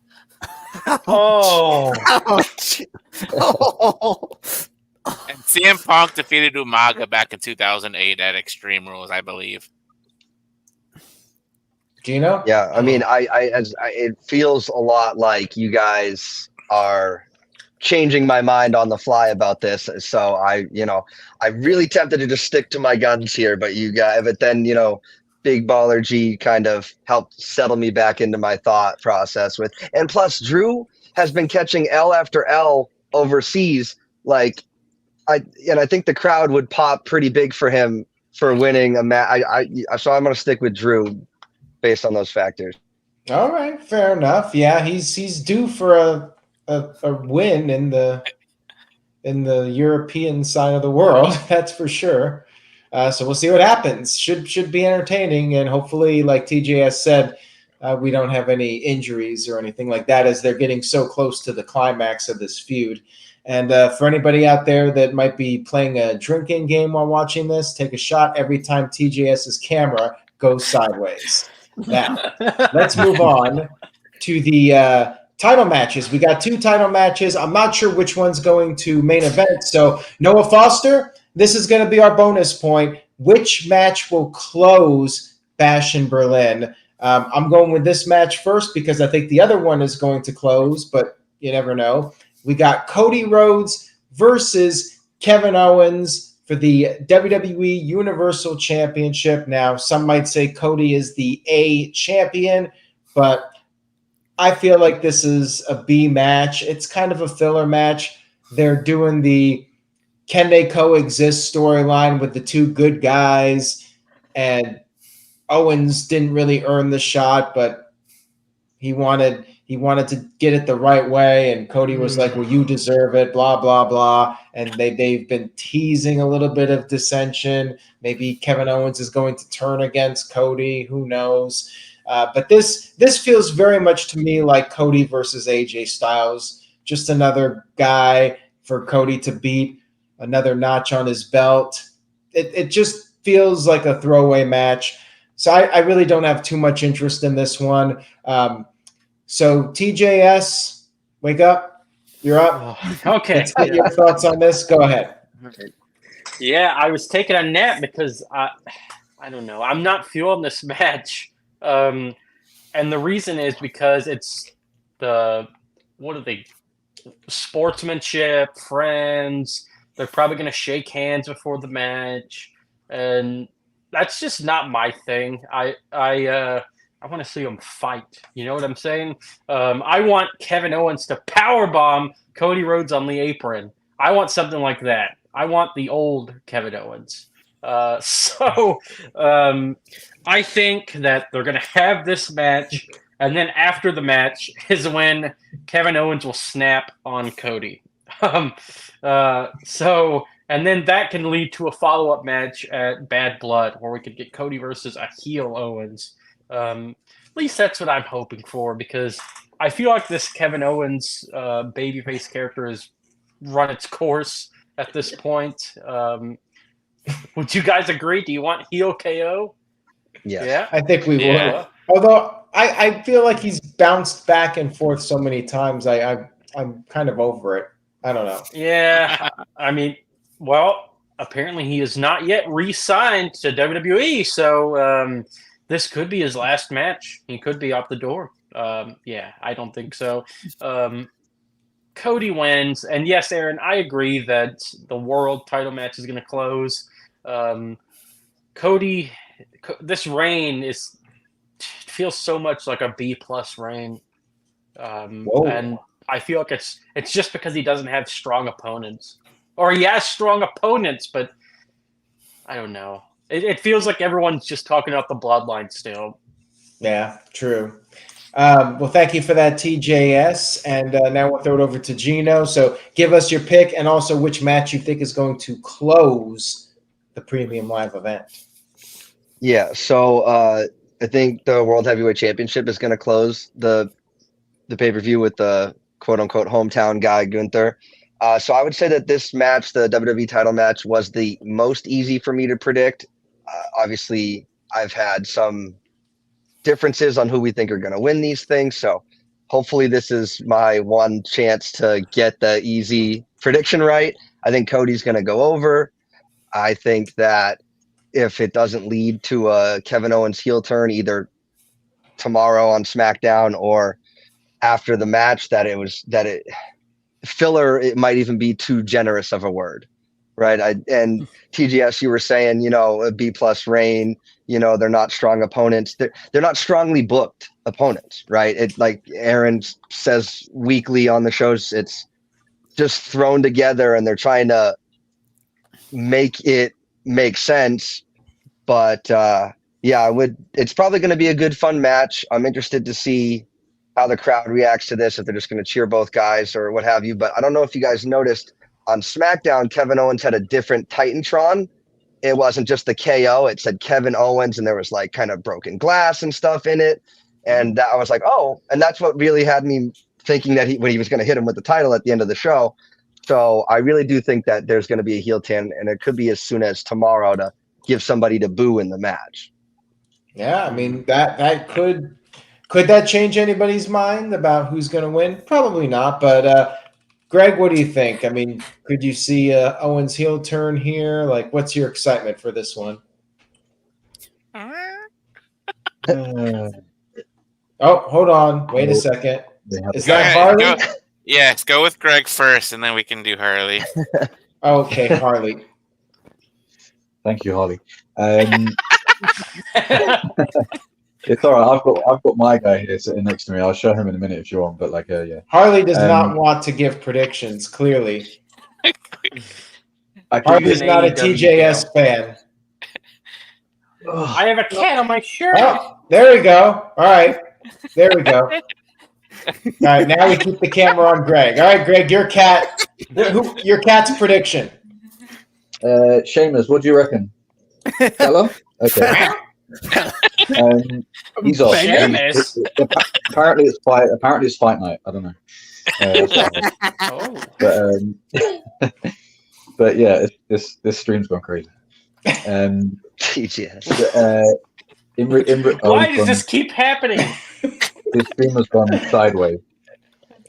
Oh. And CM Punk defeated Umaga back in 2008 at Extreme Rules, I believe. Gino? Yeah, I mean, it feels a lot like you guys are changing my mind on the fly about this. So I'm really tempted to just stick to my guns here, but then Big Baller G kind of helped settle me back into my thought process and plus Drew has been catching L after L overseas. Like I think the crowd would pop pretty big for him for winning a match. So I'm going to stick with Drew based on those factors. All right, fair enough. Yeah, he's due for a win in the European side of the world. That's for sure. So we'll see what happens. Should be entertaining, and hopefully, like TJS said, we don't have any injuries or anything like that as they're getting so close to the climax of this feud. And for anybody out there that might be playing a drinking game while watching this, take a shot every time TJS's camera goes sideways. Now, let's move on to the title matches. We got 2 title matches. I'm not sure which one's going to main event. So, Noah Foster, this is going to be our bonus point. Which match will close Bash in Berlin? I'm going with this match first because I think the other one is going to close, but you never know. We got Cody Rhodes versus Kevin Owens for the WWE Universal Championship. Now, some might say Cody is the A champion, but I feel like this is a B match. It's kind of a filler match. They're doing the can they coexist storyline with the 2 good guys, and Owens didn't really earn the shot, but he he wanted to get it the right way, and Cody was like, well, you deserve it, blah, blah, blah. And they've been teasing a little bit of dissension. Maybe Kevin Owens is going to turn against Cody. Who knows? But this feels very much to me like Cody versus AJ Styles. Just another guy for Cody to beat, another notch on his belt. It just feels like a throwaway match. So I really don't have too much interest in this one. So TJS, wake up. You're up. Okay. Let's get your thoughts on this. Go ahead. Yeah, I was taking a nap because I don't know. I'm not feeling this match. And the reason is because it's sportsmanship, friends. They're probably going to shake hands before the match. And that's just not my thing. I want to see them fight. You know what I'm saying? I want Kevin Owens to powerbomb Cody Rhodes on the apron. I want something like that. I want the old Kevin Owens. So I think that they're going to have this match, and then after the match is when Kevin Owens will snap on Cody. And then that can lead to a follow-up match at Bad Blood, where we could get Cody versus a heel Owens. At least that's what I'm hoping for, because I feel like this Kevin Owens babyface character has run its course at this point. Would you guys agree? Do you want heel KO? Yes. Yeah. I think we Yeah. would. Although I feel like he's bounced back and forth so many times. I'm kind of over it. I don't know. Yeah. I mean, well, apparently he is not yet re-signed to WWE, so this could be his last match. He could be out the door. Yeah, I don't think so. Cody wins, and yes, Aaron, I agree that the world title match is going to close. Cody, this reign feels so much like a B+ reign, and I feel like it's just because he doesn't have strong opponents, or he has strong opponents, but I don't know. It feels like everyone's just talking about the bloodline still. Yeah, true. Well, thank you for that, TJS. And now we'll throw it over to Gino. So give us your pick and also which match you think is going to close the Premium Live event. Yeah, so I think the World Heavyweight Championship is going to close the pay-per-view with the quote-unquote hometown guy, Gunther. So I would say that this match, the WWE title match, was the most easy for me to predict. Obviously, I've had some differences on who we think are going to win these things. So hopefully this is my one chance to get the easy prediction right. I think Cody's going to go over. I think that if it doesn't lead to a Kevin Owens heel turn either tomorrow on SmackDown or after the match, filler, it might even be too generous of a word. Right. And TGS, you were saying, a B+ reign, they're not strong opponents. They're not strongly booked opponents. Right. It, like Aaron says weekly on the shows, it's just thrown together and they're trying to make it make sense. But it's probably going to be a good, fun match. I'm interested to see how the crowd reacts to this, if they're just going to cheer both guys or what have you. But I don't know if you guys noticed, on SmackDown, Kevin Owens had a different Titantron. It wasn't just the KO. It said Kevin Owens, and there was like kind of broken glass and stuff in it. And I was like, oh, and that's what really had me thinking that when he was going to hit him with the title at the end of the show. So I really do think that there's going to be a heel turn, and it could be as soon as tomorrow to give somebody to boo in the match. Yeah, I mean, that could that change anybody's mind about who's going to win? Probably not, but Greg, what do you think? I mean, could you see Owens heel turn here? Like, what's your excitement for this one? Oh, hold on. Wait a second. Is that Harley? Yes, go with Greg first, and then we can do Harley. Okay, Harley. Thank you, Harley. It's all right. I've got my guy here sitting next to me. I'll show him in a minute if you want. But yeah. Harley does not want to give predictions. Clearly, Harley's not a TJS fan. I have a cat on my shirt. Oh, there we go. All right, there we go. right, now we keep the camera on Greg. All right, Greg, your cat's prediction. Seamus, what do you reckon? Fella? Okay. He's off. Seamus? Apparently it's fight night. I don't know. Oh. But yeah, this stream's gone crazy. TGS. Why does this keep happening? This stream has gone sideways.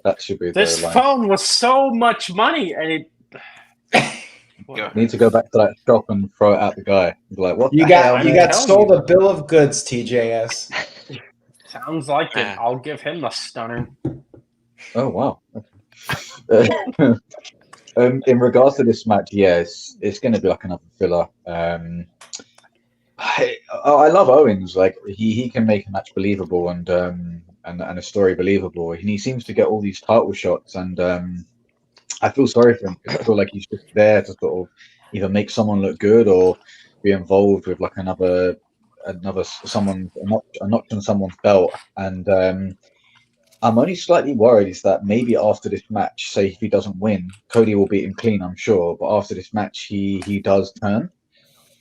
That should be This the line. phone was so much money, and it. Need to go back to that shop and throw it at the guy. Be like, what? You the hell, man? got sold a bill of goods, TJS. Sounds like it. I'll give him the stunner. Oh wow. In regards to this match, yes, it's going to be like another filler. I love Owens. Like he can make a match believable and a story believable. And he seems to get all these title shots, and I feel sorry for him. I feel like he's just there to sort of either make someone look good or be involved with like a notch on someone's belt. And I'm only slightly worried is that maybe after this match, say if he doesn't win, Cody will beat him clean, I'm sure. But after this match, he does turn,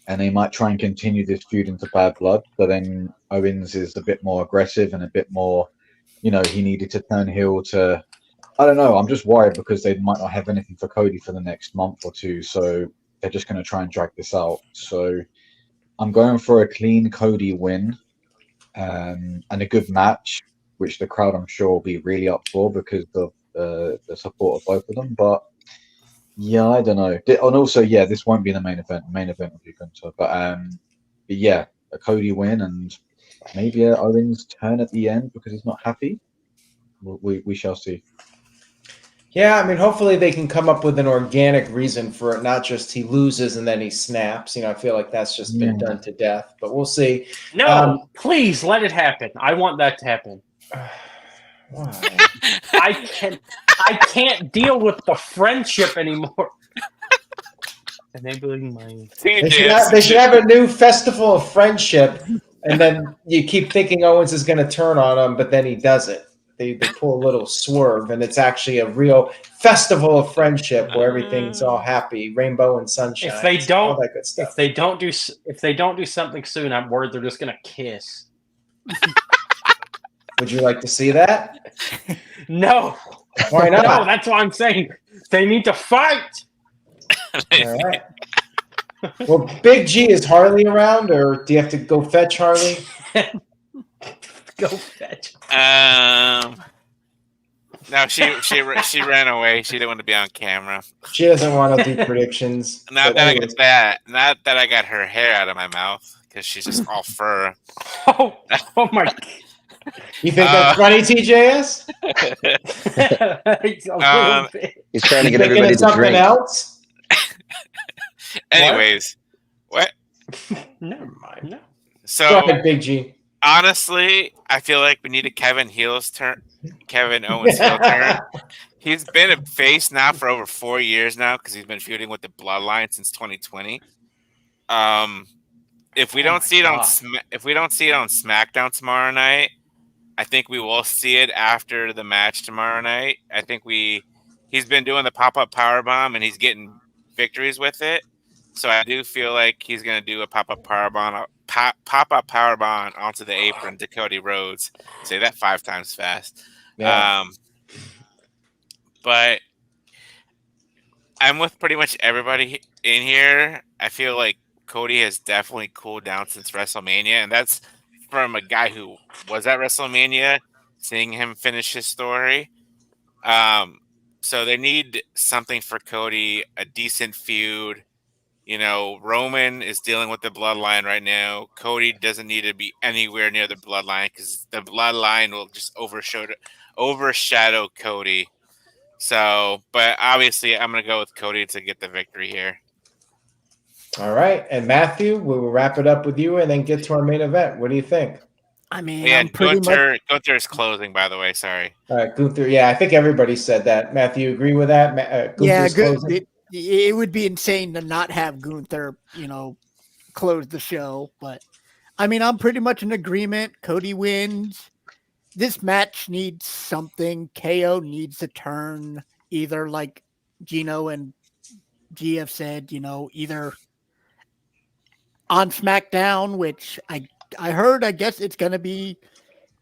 and they might try and continue this feud into Bad Blood. So then Owens is a bit more aggressive and a bit more, he needed to turn heel to. I don't know. I'm just worried because they might not have anything for Cody for the next month or two. So they're just going to try and drag this out. So I'm going for a clean Cody win and a good match, which the crowd, I'm sure, will be really up for because of the support of both of them. But yeah, I don't know. And also, yeah, this won't be the main event. The main event will be Gunther. But yeah, a Cody win and maybe a Owens turn at the end because he's not happy. We shall see. Yeah, I mean, hopefully they can come up with an organic reason for it, not just he loses and then he snaps. I feel like that's just been done to death, but we'll see. No, please let it happen. I want that to happen. Why? I can't deal with the friendship anymore. Enabling my. They should have a new festival of friendship, and then you keep thinking Owens is going to turn on him, but then he doesn't. They pull a little swerve, and it's actually a real festival of friendship where everything's all happy, rainbow and sunshine. If they don't, all that good stuff. if they don't do something soon, I'm worried they're just gonna kiss. Would you like to see that? No. Why not? No, that's what I'm saying. They need to fight. All right. Well, Big G, is Harley around, or do you have to go fetch Harley? Go fetch. No, she ran away. She didn't want to be on camera. She doesn't want to do predictions. Not that I got her hair out of my mouth because she's just all fur. Oh my! You think that's funny, TJS? He's trying to get everybody to something drink. Else? Anyways, what? Never mind. No. So go ahead, Big G. Honestly, I feel like we need a Kevin Owens heel turn. He's been a face now for over 4 years now because he's been feuding with the Bloodline since 2020. If we don't see it on SmackDown tomorrow night, I think we will see it after the match tomorrow night. I think he's been doing the pop-up powerbomb and he's getting victories with it. So I do feel like he's going to do a pop-up powerbomb onto the apron to Cody Rhodes. Say that 5 times fast. Yeah. But I'm with pretty much everybody in here. I feel like Cody has definitely cooled down since WrestleMania, and that's from a guy who was at WrestleMania, seeing him finish his story. So they need something for Cody, a decent feud. Roman is dealing with the Bloodline right now. Cody doesn't need to be anywhere near the Bloodline because the Bloodline will just overshadow Cody. So, but obviously, I'm going to go with Cody to get the victory here. All right. And Matthew, we will wrap it up with you and then get to our main event. What do you think? I mean, Yeah, I'm pretty Gunther is closing, by the way. Sorry. All right, Gunther. Yeah, I think everybody said that. Matthew, agree with that? Yeah, good. It would be insane to not have Gunther, close the show. But, I mean, I'm pretty much in agreement. Cody wins. this match needs something. KO needs a turn, either like Gino and GF said, either on SmackDown, which I heard, I guess it's going to be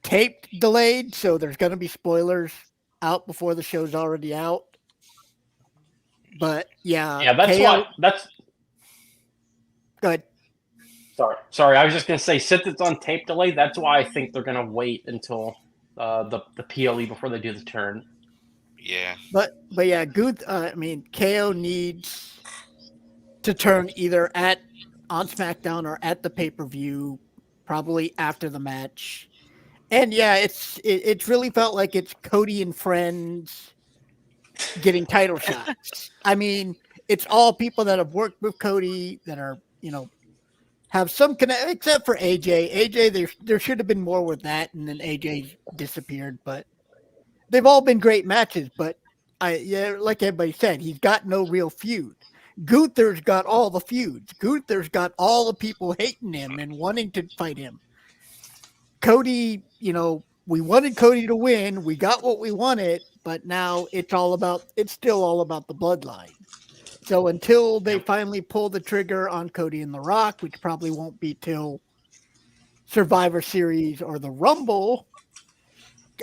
taped delayed, so there's going to be spoilers out before the show's already out. But yeah, that's KO, why. That's good. Sorry. I was just gonna say, since it's on tape delay, that's why I think they're gonna wait until the PLE before they do the turn. Yeah. But yeah, KO needs to turn either on SmackDown or at the pay-per-view, probably after the match. And yeah, it's really felt like it's Cody and friends getting title shots. I mean, it's all people that have worked with Cody that are, have some connect, except for AJ. AJ, there should have been more with that, and then AJ disappeared. But they've all been great matches. But like everybody said, he's got no real feud. Gunther's got all the feuds. Gunther's got all the people hating him and wanting to fight him. Cody, we wanted Cody to win. We got what we wanted, but now it's still all about the bloodline. So until they finally pull the trigger on Cody and The Rock, which probably won't be till Survivor Series or the Rumble,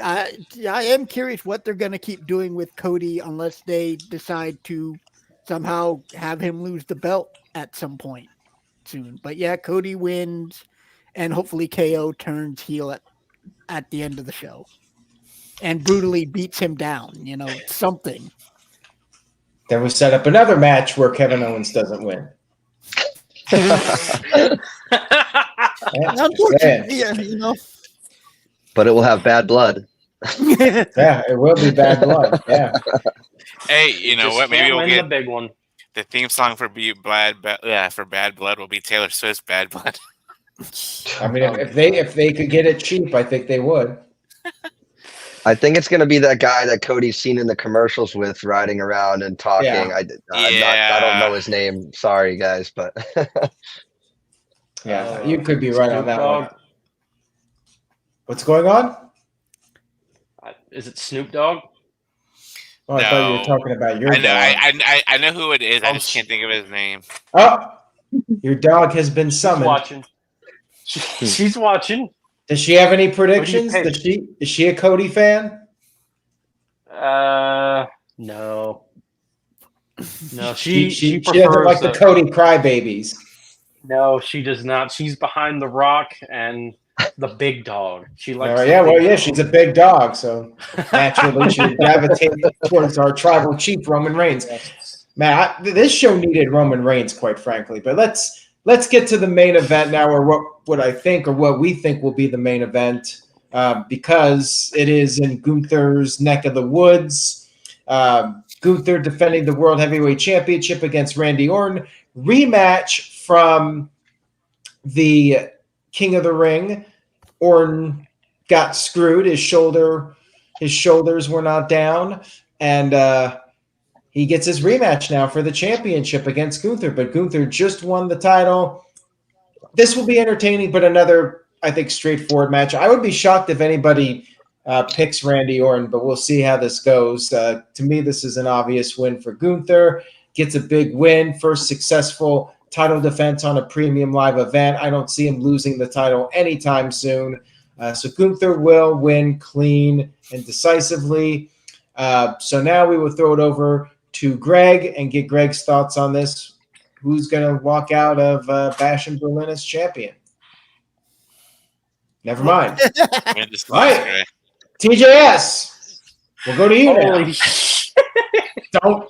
I am curious what they're going to keep doing with Cody unless they decide to somehow have him lose the belt at some point soon. But yeah, Cody wins, and hopefully KO turns heel at the end of the show and brutally beats him down, something. Then we set up another match where Kevin Owens doesn't win. Unfortunately, But it will have bad blood. Yeah, it will be bad blood. Yeah. Hey, you know what? Maybe we'll get the big one. The theme song for Bad Blood will be Taylor Swift's Bad Blood. I mean, if they could get it cheap, I think they would. I think it's going to be that guy that Cody's seen in the commercials with riding around and talking. Yeah. I don't know his name. Sorry, guys, but yeah, you could be right on that one. What's going on? Is it Snoop Dogg? Oh, I thought you were talking about your dog. I know who it is. I just can't think of his name. Oh, your dog has been summoned. Watching. She's watching. Does she have any predictions? Is she a Cody fan? No. No, she doesn't like the Cody crybabies. No, she does not. She's behind The Rock and the big dog. She likes. She's a big dog, so naturally she would gravitate towards our tribal chief Roman Reigns. Man, this show needed Roman Reigns, quite frankly. But let's get to the main event now, or what I think, or what we think will be the main event, because it is in Gunther's neck of the woods. Gunther defending the World Heavyweight Championship against Randy Orton. Rematch from the King of the Ring. Orton got screwed. His shoulders were not down, and he gets his rematch now for the championship against Gunther. But Gunther just won the title. This will be entertaining, but another, I think, straightforward match. I would be shocked if anybody picks Randy Orton, but we'll see how this goes. To me, this is an obvious win for Gunther. Gets a big win, first successful title defense on a premium live event. I don't see him losing the title anytime soon. So Gunther will win clean and decisively. So now we will throw it over to Greg and get Greg's thoughts on this. Who's going to walk out of Bash in Berlin as champion? Never mind. All right. TJS. We'll go to you now.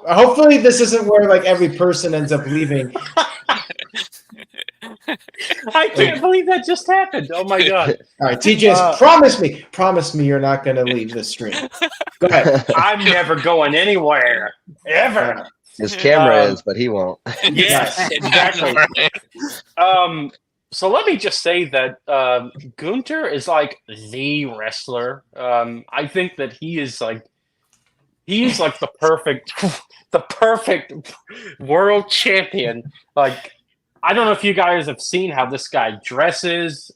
Hopefully this isn't where like every person ends up leaving. I can't believe that just happened. Oh my god! All right, TJS, promise me you're not going to leave the stream. Go ahead. I'm never going anywhere ever. His camera is, but he won't. Yes, exactly. So let me just say that Gunther is like the wrestler. I think that he's like the perfect world champion. Like, I don't know if you guys have seen how this guy dresses,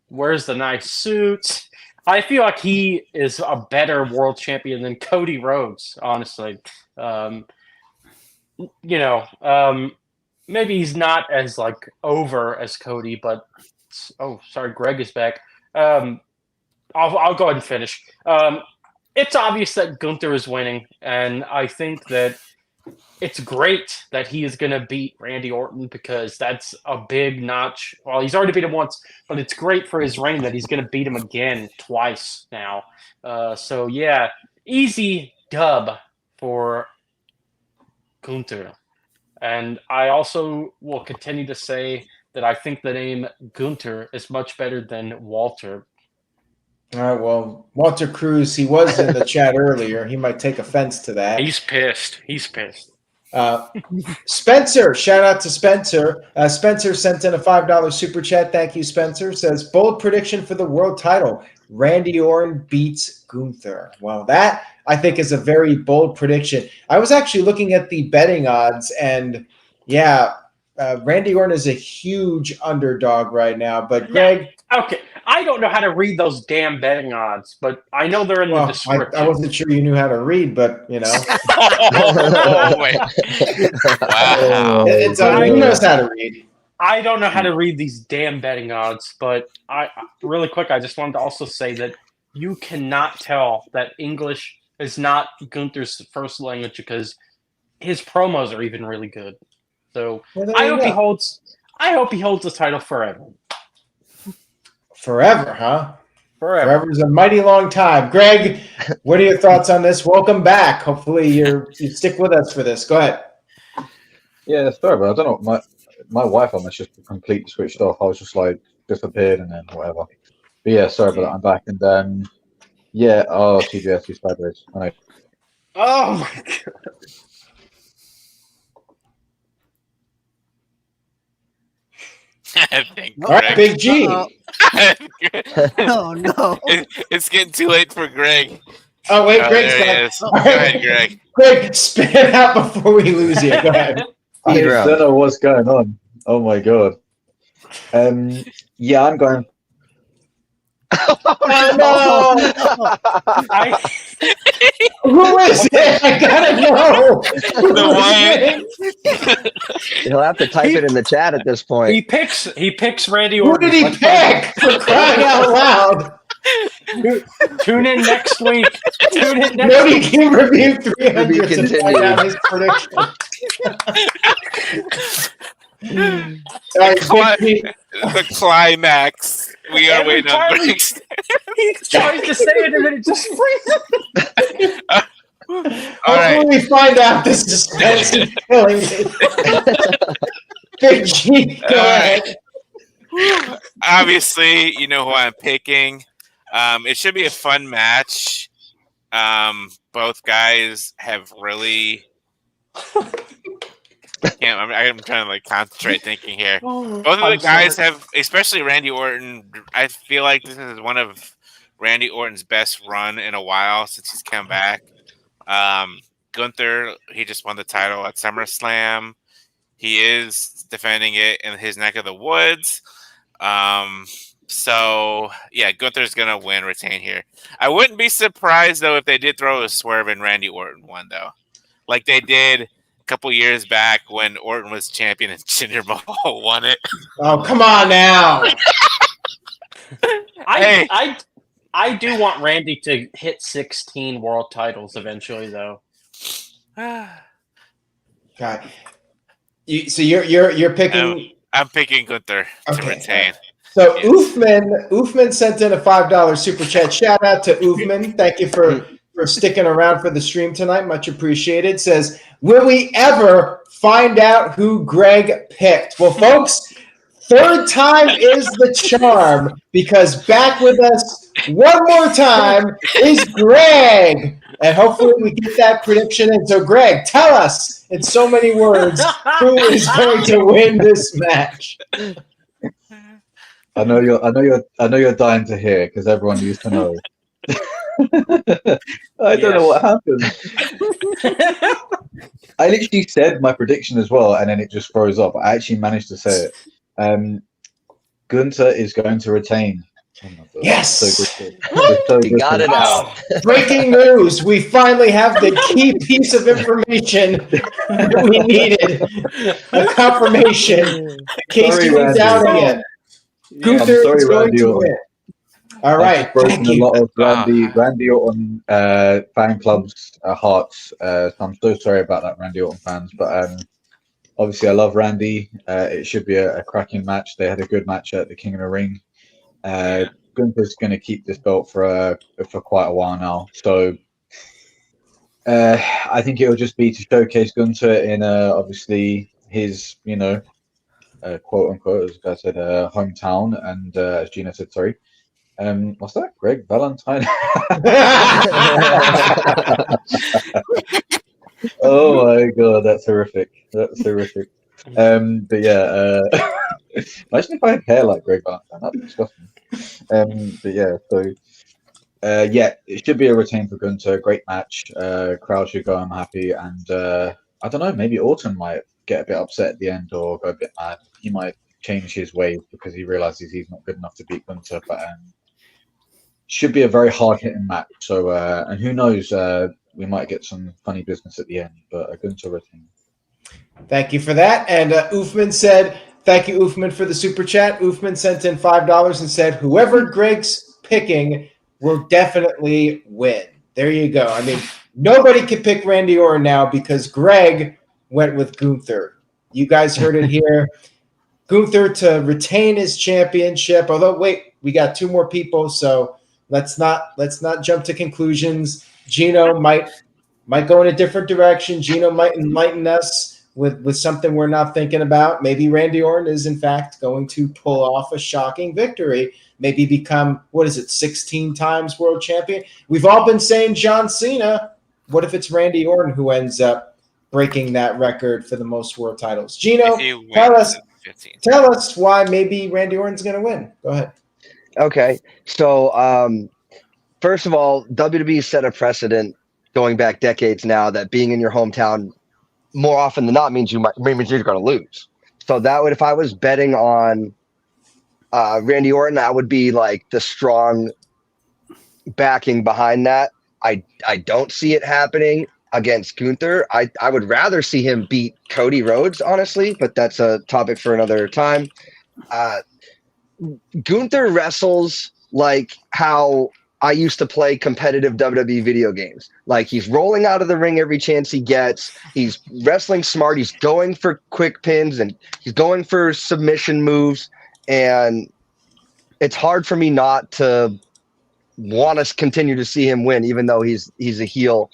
wears the nice suits. I feel like he is a better world champion than Cody Rhodes, honestly. Maybe he's not as like over as Cody, but sorry, Greg is back. I'll go ahead and finish. It's obvious that Gunther is winning, and I think that it's great that he is going to beat Randy Orton because that's a big notch. Well, he's already beat him once, but it's great for his reign that he's going to beat him again twice now. So yeah, easy dub for Gunther. And I also will continue to say that I think the name Gunther is much better than Walter. All right, well, Walter Cruz, he was in the chat earlier. He might take offense to that. He's pissed. Spencer, shout out to Spencer. Spencer sent in a $5 super chat. Thank you, Spencer. Says, bold prediction for the world title. Randy Orton beats Gunther. Well, that, I think, is a very bold prediction. I was actually looking at the betting odds, and yeah, Randy Orton is a huge underdog right now. But Greg... Okay, I don't know how to read those damn betting odds, but I know they're in the description. I wasn't sure you knew how to read, but you know. Wait. Wow. Who knows how to read? I don't know how to read these damn betting odds, but I really quick, I just wanted to also say that you cannot tell that English is not Gunther's first language because his promos are even really good. So I hope he holds the title forever. Forever, huh? Forever is a mighty long time. Greg, what are your thoughts on this? Welcome back. Hopefully you stick with us for this. Go ahead. Yeah, sorry, but I don't know. My Wi-Fi was just completely switched off. I was just like disappeared and then whatever. But yeah, sorry about that. I'm back. And then, TBS is sideways. I know. Oh my god. All right, Big G. Oh no! It's getting too late for Greg. Oh wait, Greg's back. back. Go ahead, Greg. Greg, spit it out before we lose you. Go ahead. I don't know what's going on. Oh my god. Yeah, I'm going. Oh no! Who is it? I gotta know. He'll have to type it in the chat at this point. He picks Randy Who Orton. did he pick? For crying out loud! Tune in next week. Nobody can review 300 To to find out his prediction. The climax. We are waiting on Greg. He tries to say it and then it just freezes. Hopefully we find out the suspense is killing me. Big G, go ahead. Obviously, you know who I'm picking. It should be a fun match. Both guys have really... I'm trying to like concentrate thinking here. Both of the guys have, especially Randy Orton. I feel like this is one of Randy Orton's best run in a while since he's come back. Gunther, he just won the title at SummerSlam. He is defending it in his neck of the woods. So yeah, Gunther's gonna retain here. I wouldn't be surprised though if they did throw a swerve and Randy Orton won though, like they did couple years back when Orton was champion and Jinder Mahal won it. Oh, come on now. I do want Randy to hit 16 world titles eventually, though. God. So you're picking. I'm picking Gunther to retain. So Oofman sent in a $5 super chat. Shout out to Oofman. Thank you for sticking around for the stream tonight. Much appreciated. Says, will we ever find out who Greg picked? Well, folks, third time is the charm, because back with us one more time is Greg. And hopefully we get that prediction in. So, Greg, tell us in so many words who is going to win this match. I know you're dying to hear because everyone used to know. I don't know what happened. I literally said my prediction as well, and then it just froze up. I actually managed to say it. Gunther is going to retain Oh my God. Yes! So You got it out. Breaking news. We finally have the key piece of information that we needed. A confirmation. In case Sorry, you were Randy. doubting it. Yeah. Gunther I'm sorry, is going Randy to Orton. win. All I've right. just broken Thank a you. lot of Randy Orton fan clubs' hearts. So I'm so sorry about that, Randy Orton fans. But obviously, I love Randy. It should be a cracking match. They had a good match at the King of the Ring. Gunther's going to keep this belt for quite a while now. So I think it'll just be to showcase Gunther in obviously his, quote unquote, as I said, hometown, and as Gina said, sorry. What's that? Greg Valentine? Oh my God, that's horrific. That's horrific. But yeah, imagine if I had hair like Greg Valentine. That'd be disgusting. But yeah, so yeah, it should be a retain for Gunther. Great match. Crowd should go. I'm happy, and I don't know. Maybe Orton might get a bit upset at the end or go a bit mad. He might change his ways because he realizes he's not good enough to beat Gunther. But should be a very hard hitting match. So and who knows? We might get some funny business at the end. But a Gunther retain. Thank you for that. And Oofman said, thank you, Oofman, for the super chat. Oofman sent in $5 and said, whoever Greg's picking will definitely win. There you go. I mean, nobody can pick Randy Orton now because Greg went with Gunther. You guys heard it here. Gunther to retain his championship. Although, wait, we got two more people, so let's not jump to conclusions. Gino might go in a different direction. Gino might enlighten us with something we're not thinking about. Maybe Randy Orton is, in fact, going to pull off a shocking victory. Maybe become, 16 times world champion? We've all been saying John Cena. What if it's Randy Orton who ends up breaking that record for the most world titles? Gino, tell us why maybe Randy Orton's going to win. Go ahead. Okay. So, first of all, WWE set a precedent going back decades now that being in your hometown more often than not means you're going to lose. So that would, if I was betting on Randy Orton, that would be like the strong backing behind that. I don't see it happening against Gunther. I would rather see him beat Cody Rhodes, honestly, but that's a topic for another time. Gunther wrestles like how I used to play competitive WWE video games. Like, he's rolling out of the ring every chance he gets. He's wrestling smart. He's going for quick pins and he's going for submission moves. And it's hard for me not to want to continue to see him win, even though he's a heel.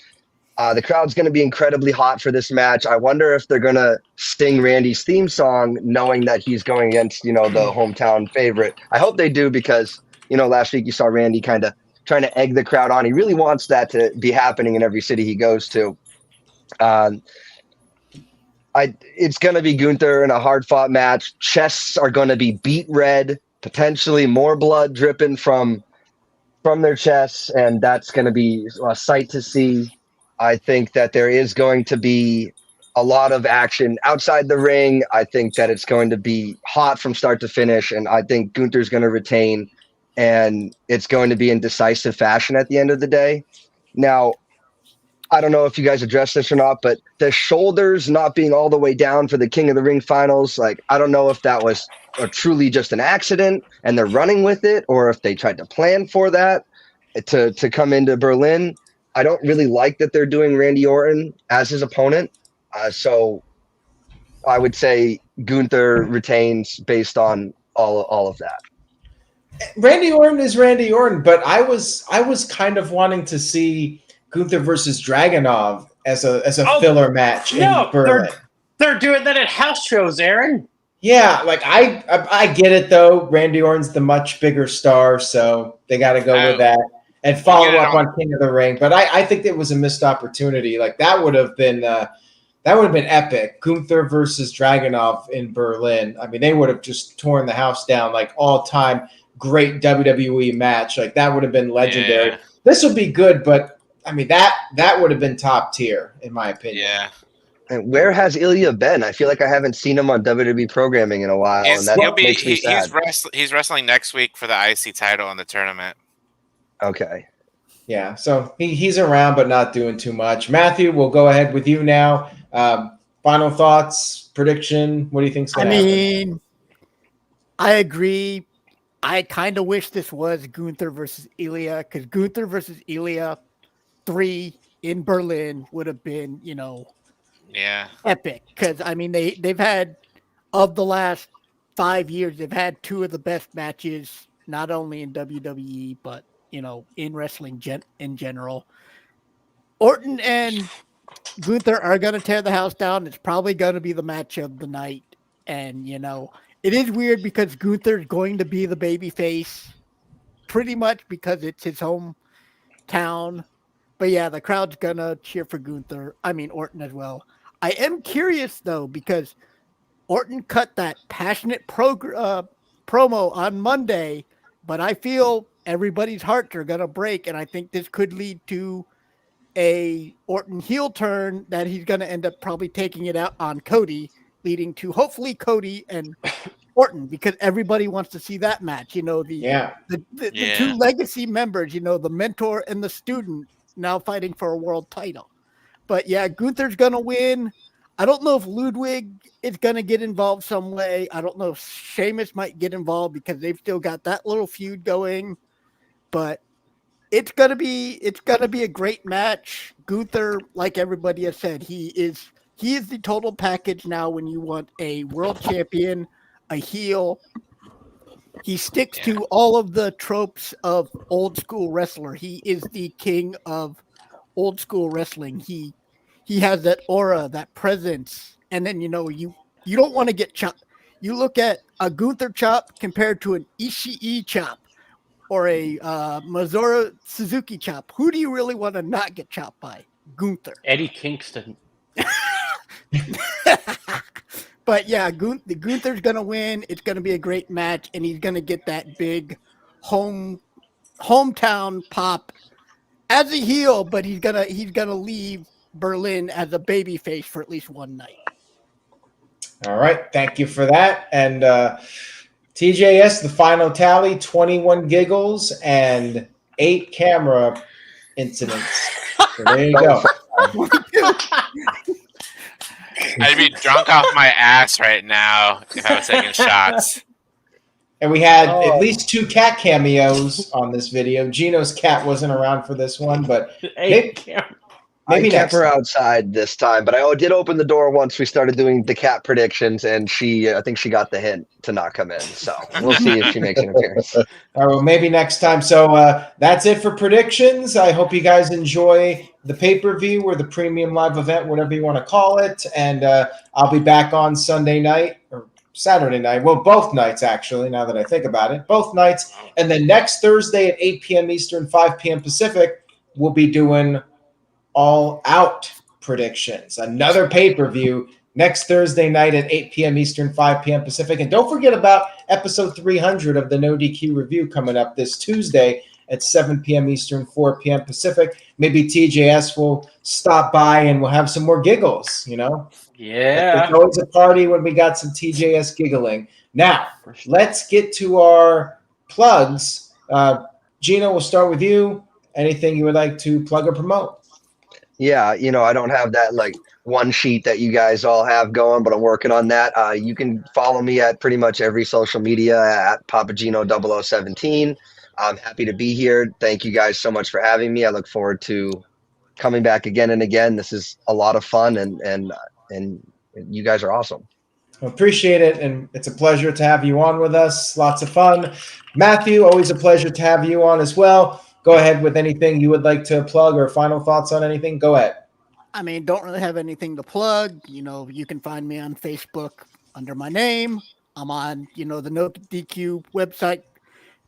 The crowd's going to be incredibly hot for this match. I wonder if they're going to sting Randy's theme song, knowing that he's going against, the hometown favorite. I hope they do because, last week you saw Randy kind of trying to egg the crowd on. He really wants that to be happening in every city he goes to. It's going to be Gunther in a hard-fought match. Chests are going to be beet red, potentially more blood dripping from their chests, and that's going to be a sight to see. I think that there is going to be a lot of action outside the ring. I think that it's going to be hot from start to finish, and I think Gunther's going to retain, and it's going to be in decisive fashion at the end of the day. Now, I don't know if you guys addressed this or not, but the shoulders not being all the way down for the King of the Ring finals, like, I don't know if that was truly just an accident and they're running with it, or if they tried to plan for that to come into Berlin. I don't really like that they're doing Randy Orton as his opponent. So I would say Gunther retains based on all of that. Randy Orton is Randy Orton, but I was kind of wanting to see Gunther versus Dragunov as a filler match in Berlin. They're doing that at house shows, Aaron. Yeah, like I get it though. Randy Orton's the much bigger star, so they got to go with that and follow up on King of the Ring. But I think it was a missed opportunity. Like, that would have been epic. Gunther versus Dragunov in Berlin. I mean, they would have just torn the house down. Like, all-time great WWE match. Like, that would have been legendary. Yeah. This would be good, but I mean, that would have been top tier in my opinion. Yeah. And where has Ilya been? I feel like I haven't seen him on WWE programming in a while, and that makes me sad. He's wrestling next week for the IC title in the tournament. Okay. Yeah, so he's around but not doing too much. Matthew, we'll go ahead with you now. Final thoughts, prediction. What do you think's going to happen? mean, I agree. I kind of wish this was Gunther versus Ilya, because Gunther versus Ilya 3 in Berlin would have been, Yeah. epic. Because I mean, they've had, of the last 5 years, they've had 2 of the best matches, not only in WWE but in wrestling in general. Orton and Gunther are going to tear the house down. It's probably going to be the match of the night. And, it is weird because Gunther's going to be the baby face pretty much because it's his hometown. But yeah, the crowd's going to cheer for Orton as well. I am curious, though, because Orton cut that passionate promo on Monday, but I feel everybody's hearts are going to break. And I think this could lead to a Orton heel turn that he's going to end up probably taking it out on Cody, leading to hopefully Cody and Orton, because everybody wants to see that match. The 2 legacy members, the mentor and the student, now fighting for a world title. But yeah, Gunther's going to win. I don't know if Ludwig is going to get involved some way. I don't know if Sheamus might get involved because they've still got that little feud going. But it's gonna be a great match. Gunther, like everybody has said, he is the total package now. When you want a world champion, a heel, he sticks to all of the tropes of old school wrestler. He is the king of old school wrestling. He has that aura, that presence, and then you don't want to get chopped. You look at a Gunther chop compared to an Ishii chop, or a Masaru Suzuki chop. Who do you really want to not get chopped by? Gunther. Eddie Kingston. But yeah, Gunther's going to win. It's going to be a great match, and he's going to get that big hometown pop as a heel, but he's gonna leave Berlin as a babyface for at least one night. All right, thank you for that. And TJS, the final tally, 21 giggles and 8 camera incidents. So there you go. I'd be drunk off my ass right now if I was taking shots. And we had at least 2 cat cameos on this video. Gino's cat wasn't around for this one, but maybe I kept her outside this time, but I did open the door once we started doing the cat predictions, and I think she got the hint to not come in. So we'll see if she makes an appearance. All right, well, maybe next time. So that's it for predictions. I hope you guys enjoy the pay-per-view or the premium live event, whatever you want to call it. And I'll be back on Sunday night or Saturday night. Well, both nights, actually, now that I think about it. Both nights. And then next Thursday at 8 p.m. Eastern, 5 p.m. Pacific, we'll be doing All Out predictions. Another pay-per-view next Thursday night at 8 p.m. Eastern, 5 p.m. Pacific. And don't forget about episode 300 of the No DQ review coming up this Tuesday at 7 p.m. Eastern, 4 p.m. Pacific. Maybe TJS will stop by and we'll have some more giggles, Yeah. It's always a party when we got some TJS giggling. Now, let's get to our plugs. Gino, we'll start with you. Anything you would like to plug or promote? Yeah, I don't have that one sheet that you guys all have going, but I'm working on that. You can follow me at pretty much every social media at Papagino0017. I'm happy to be here. Thank you guys so much for having me. I look forward to coming back again and again. This is a lot of fun, and you guys are awesome. Appreciate it, and it's a pleasure to have you on with us. Lots of fun. Matthew, always a pleasure to have you on as well. Go ahead with anything you would like to plug or final thoughts on anything. Go ahead. I mean, don't really have anything to plug. You can find me on Facebook under my name. I'm on, the No DQ website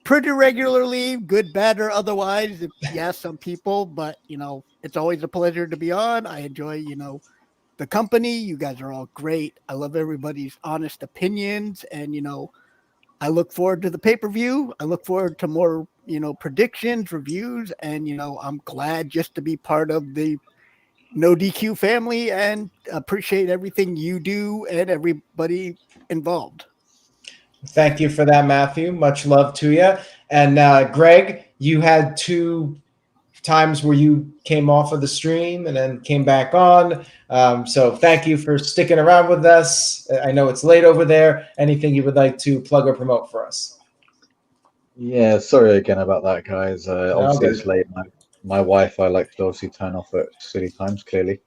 pretty regularly, good, bad, or otherwise. Some people, but, it's always a pleasure to be on. I enjoy, the company. You guys are all great. I love everybody's honest opinions, and, I look forward to the pay-per-view. I look forward to more, predictions, reviews, and, I'm glad just to be part of the No DQ family and appreciate everything you do and everybody involved. Thank you for that, Matthew. Much love to you. And Greg, you had 2 times where you came off of the stream and then came back on. So thank you for sticking around with us. I know it's late over there. Anything you would like to plug or promote for us? Yeah, sorry again about that, guys. Obviously, good. it's late. My Wi-Fi likes to obviously turn off at silly times, clearly.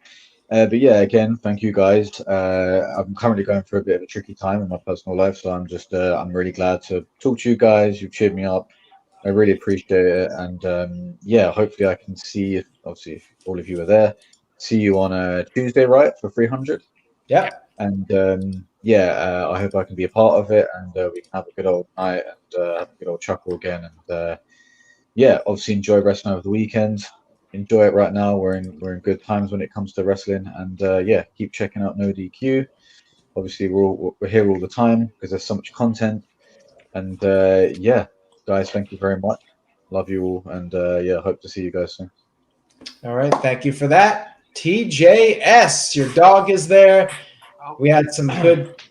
But yeah, again, thank you guys. I'm currently going through a bit of a tricky time in my personal life, so I'm really glad to talk to you guys. You've cheered me up. I really appreciate it, and yeah, hopefully I can see if all of you are there. See you on a Tuesday, right, for 300. Yep. And yeah, I hope I can be a part of it, and we can have a good old night and have a good old chuckle again. And yeah, obviously enjoy wrestling over the weekend. Enjoy it right now. We're in good times when it comes to wrestling, and yeah, keep checking out No DQ. Obviously, we're here all the time because there's so much content. And yeah, guys, thank you very much. Love you all, and yeah, hope to see you guys soon. All right. Thank you for that. TJS, your dog is there. We had some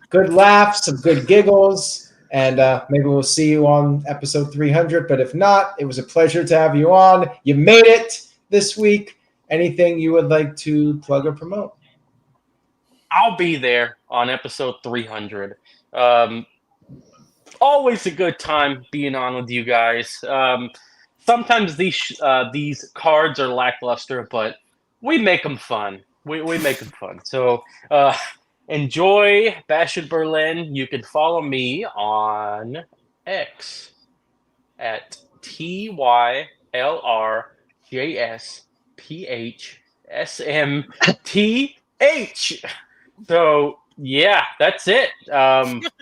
good laughs, some good giggles, and maybe we'll see you on episode 300. But if not, it was a pleasure to have you on. You made it this week. Anything you would like to plug or promote? I'll be there on episode 300. Always a good time being on with you guys. Sometimes these cards are lackluster, but we make them fun. We make them fun. So enjoy Bash in Berlin. You can follow me on X at TYLRJSPHSMTH. So yeah, that's it.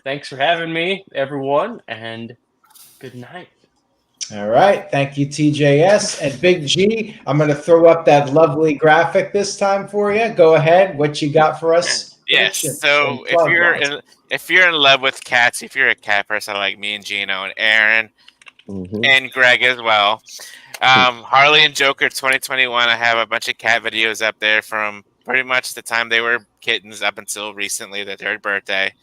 Thanks for having me, everyone, and good night. All right. Thank you, TJS. And Big G, I'm going to throw up that lovely graphic this time for you. Go ahead. What you got for us? Yes. So if you're in love with cats, if you're a cat person like me and Gino and Aaron and Greg as well, Harley and Joker 2021. I have a bunch of cat videos up there from pretty much the time they were kittens up until recently, their 3rd birthday.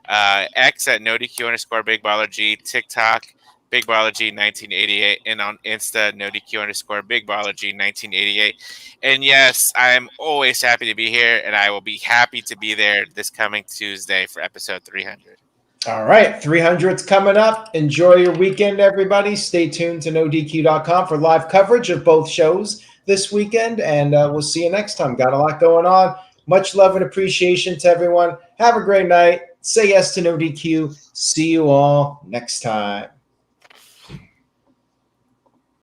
X at NoDQ_BigBallerG, TikTok Big Baller G 1988, and on Insta NoDQ_Big Baller G 1988. And yes, I'm always happy to be here, and I will be happy to be there this coming Tuesday for episode 300. All right, 300's coming up. Enjoy your weekend, everybody. Stay tuned to NoDQ.com for live coverage of both shows this weekend, and we'll see you next time. Got a lot going on. Much love and appreciation to everyone. Have a great night. Say yes to NoDQ. See you all next time.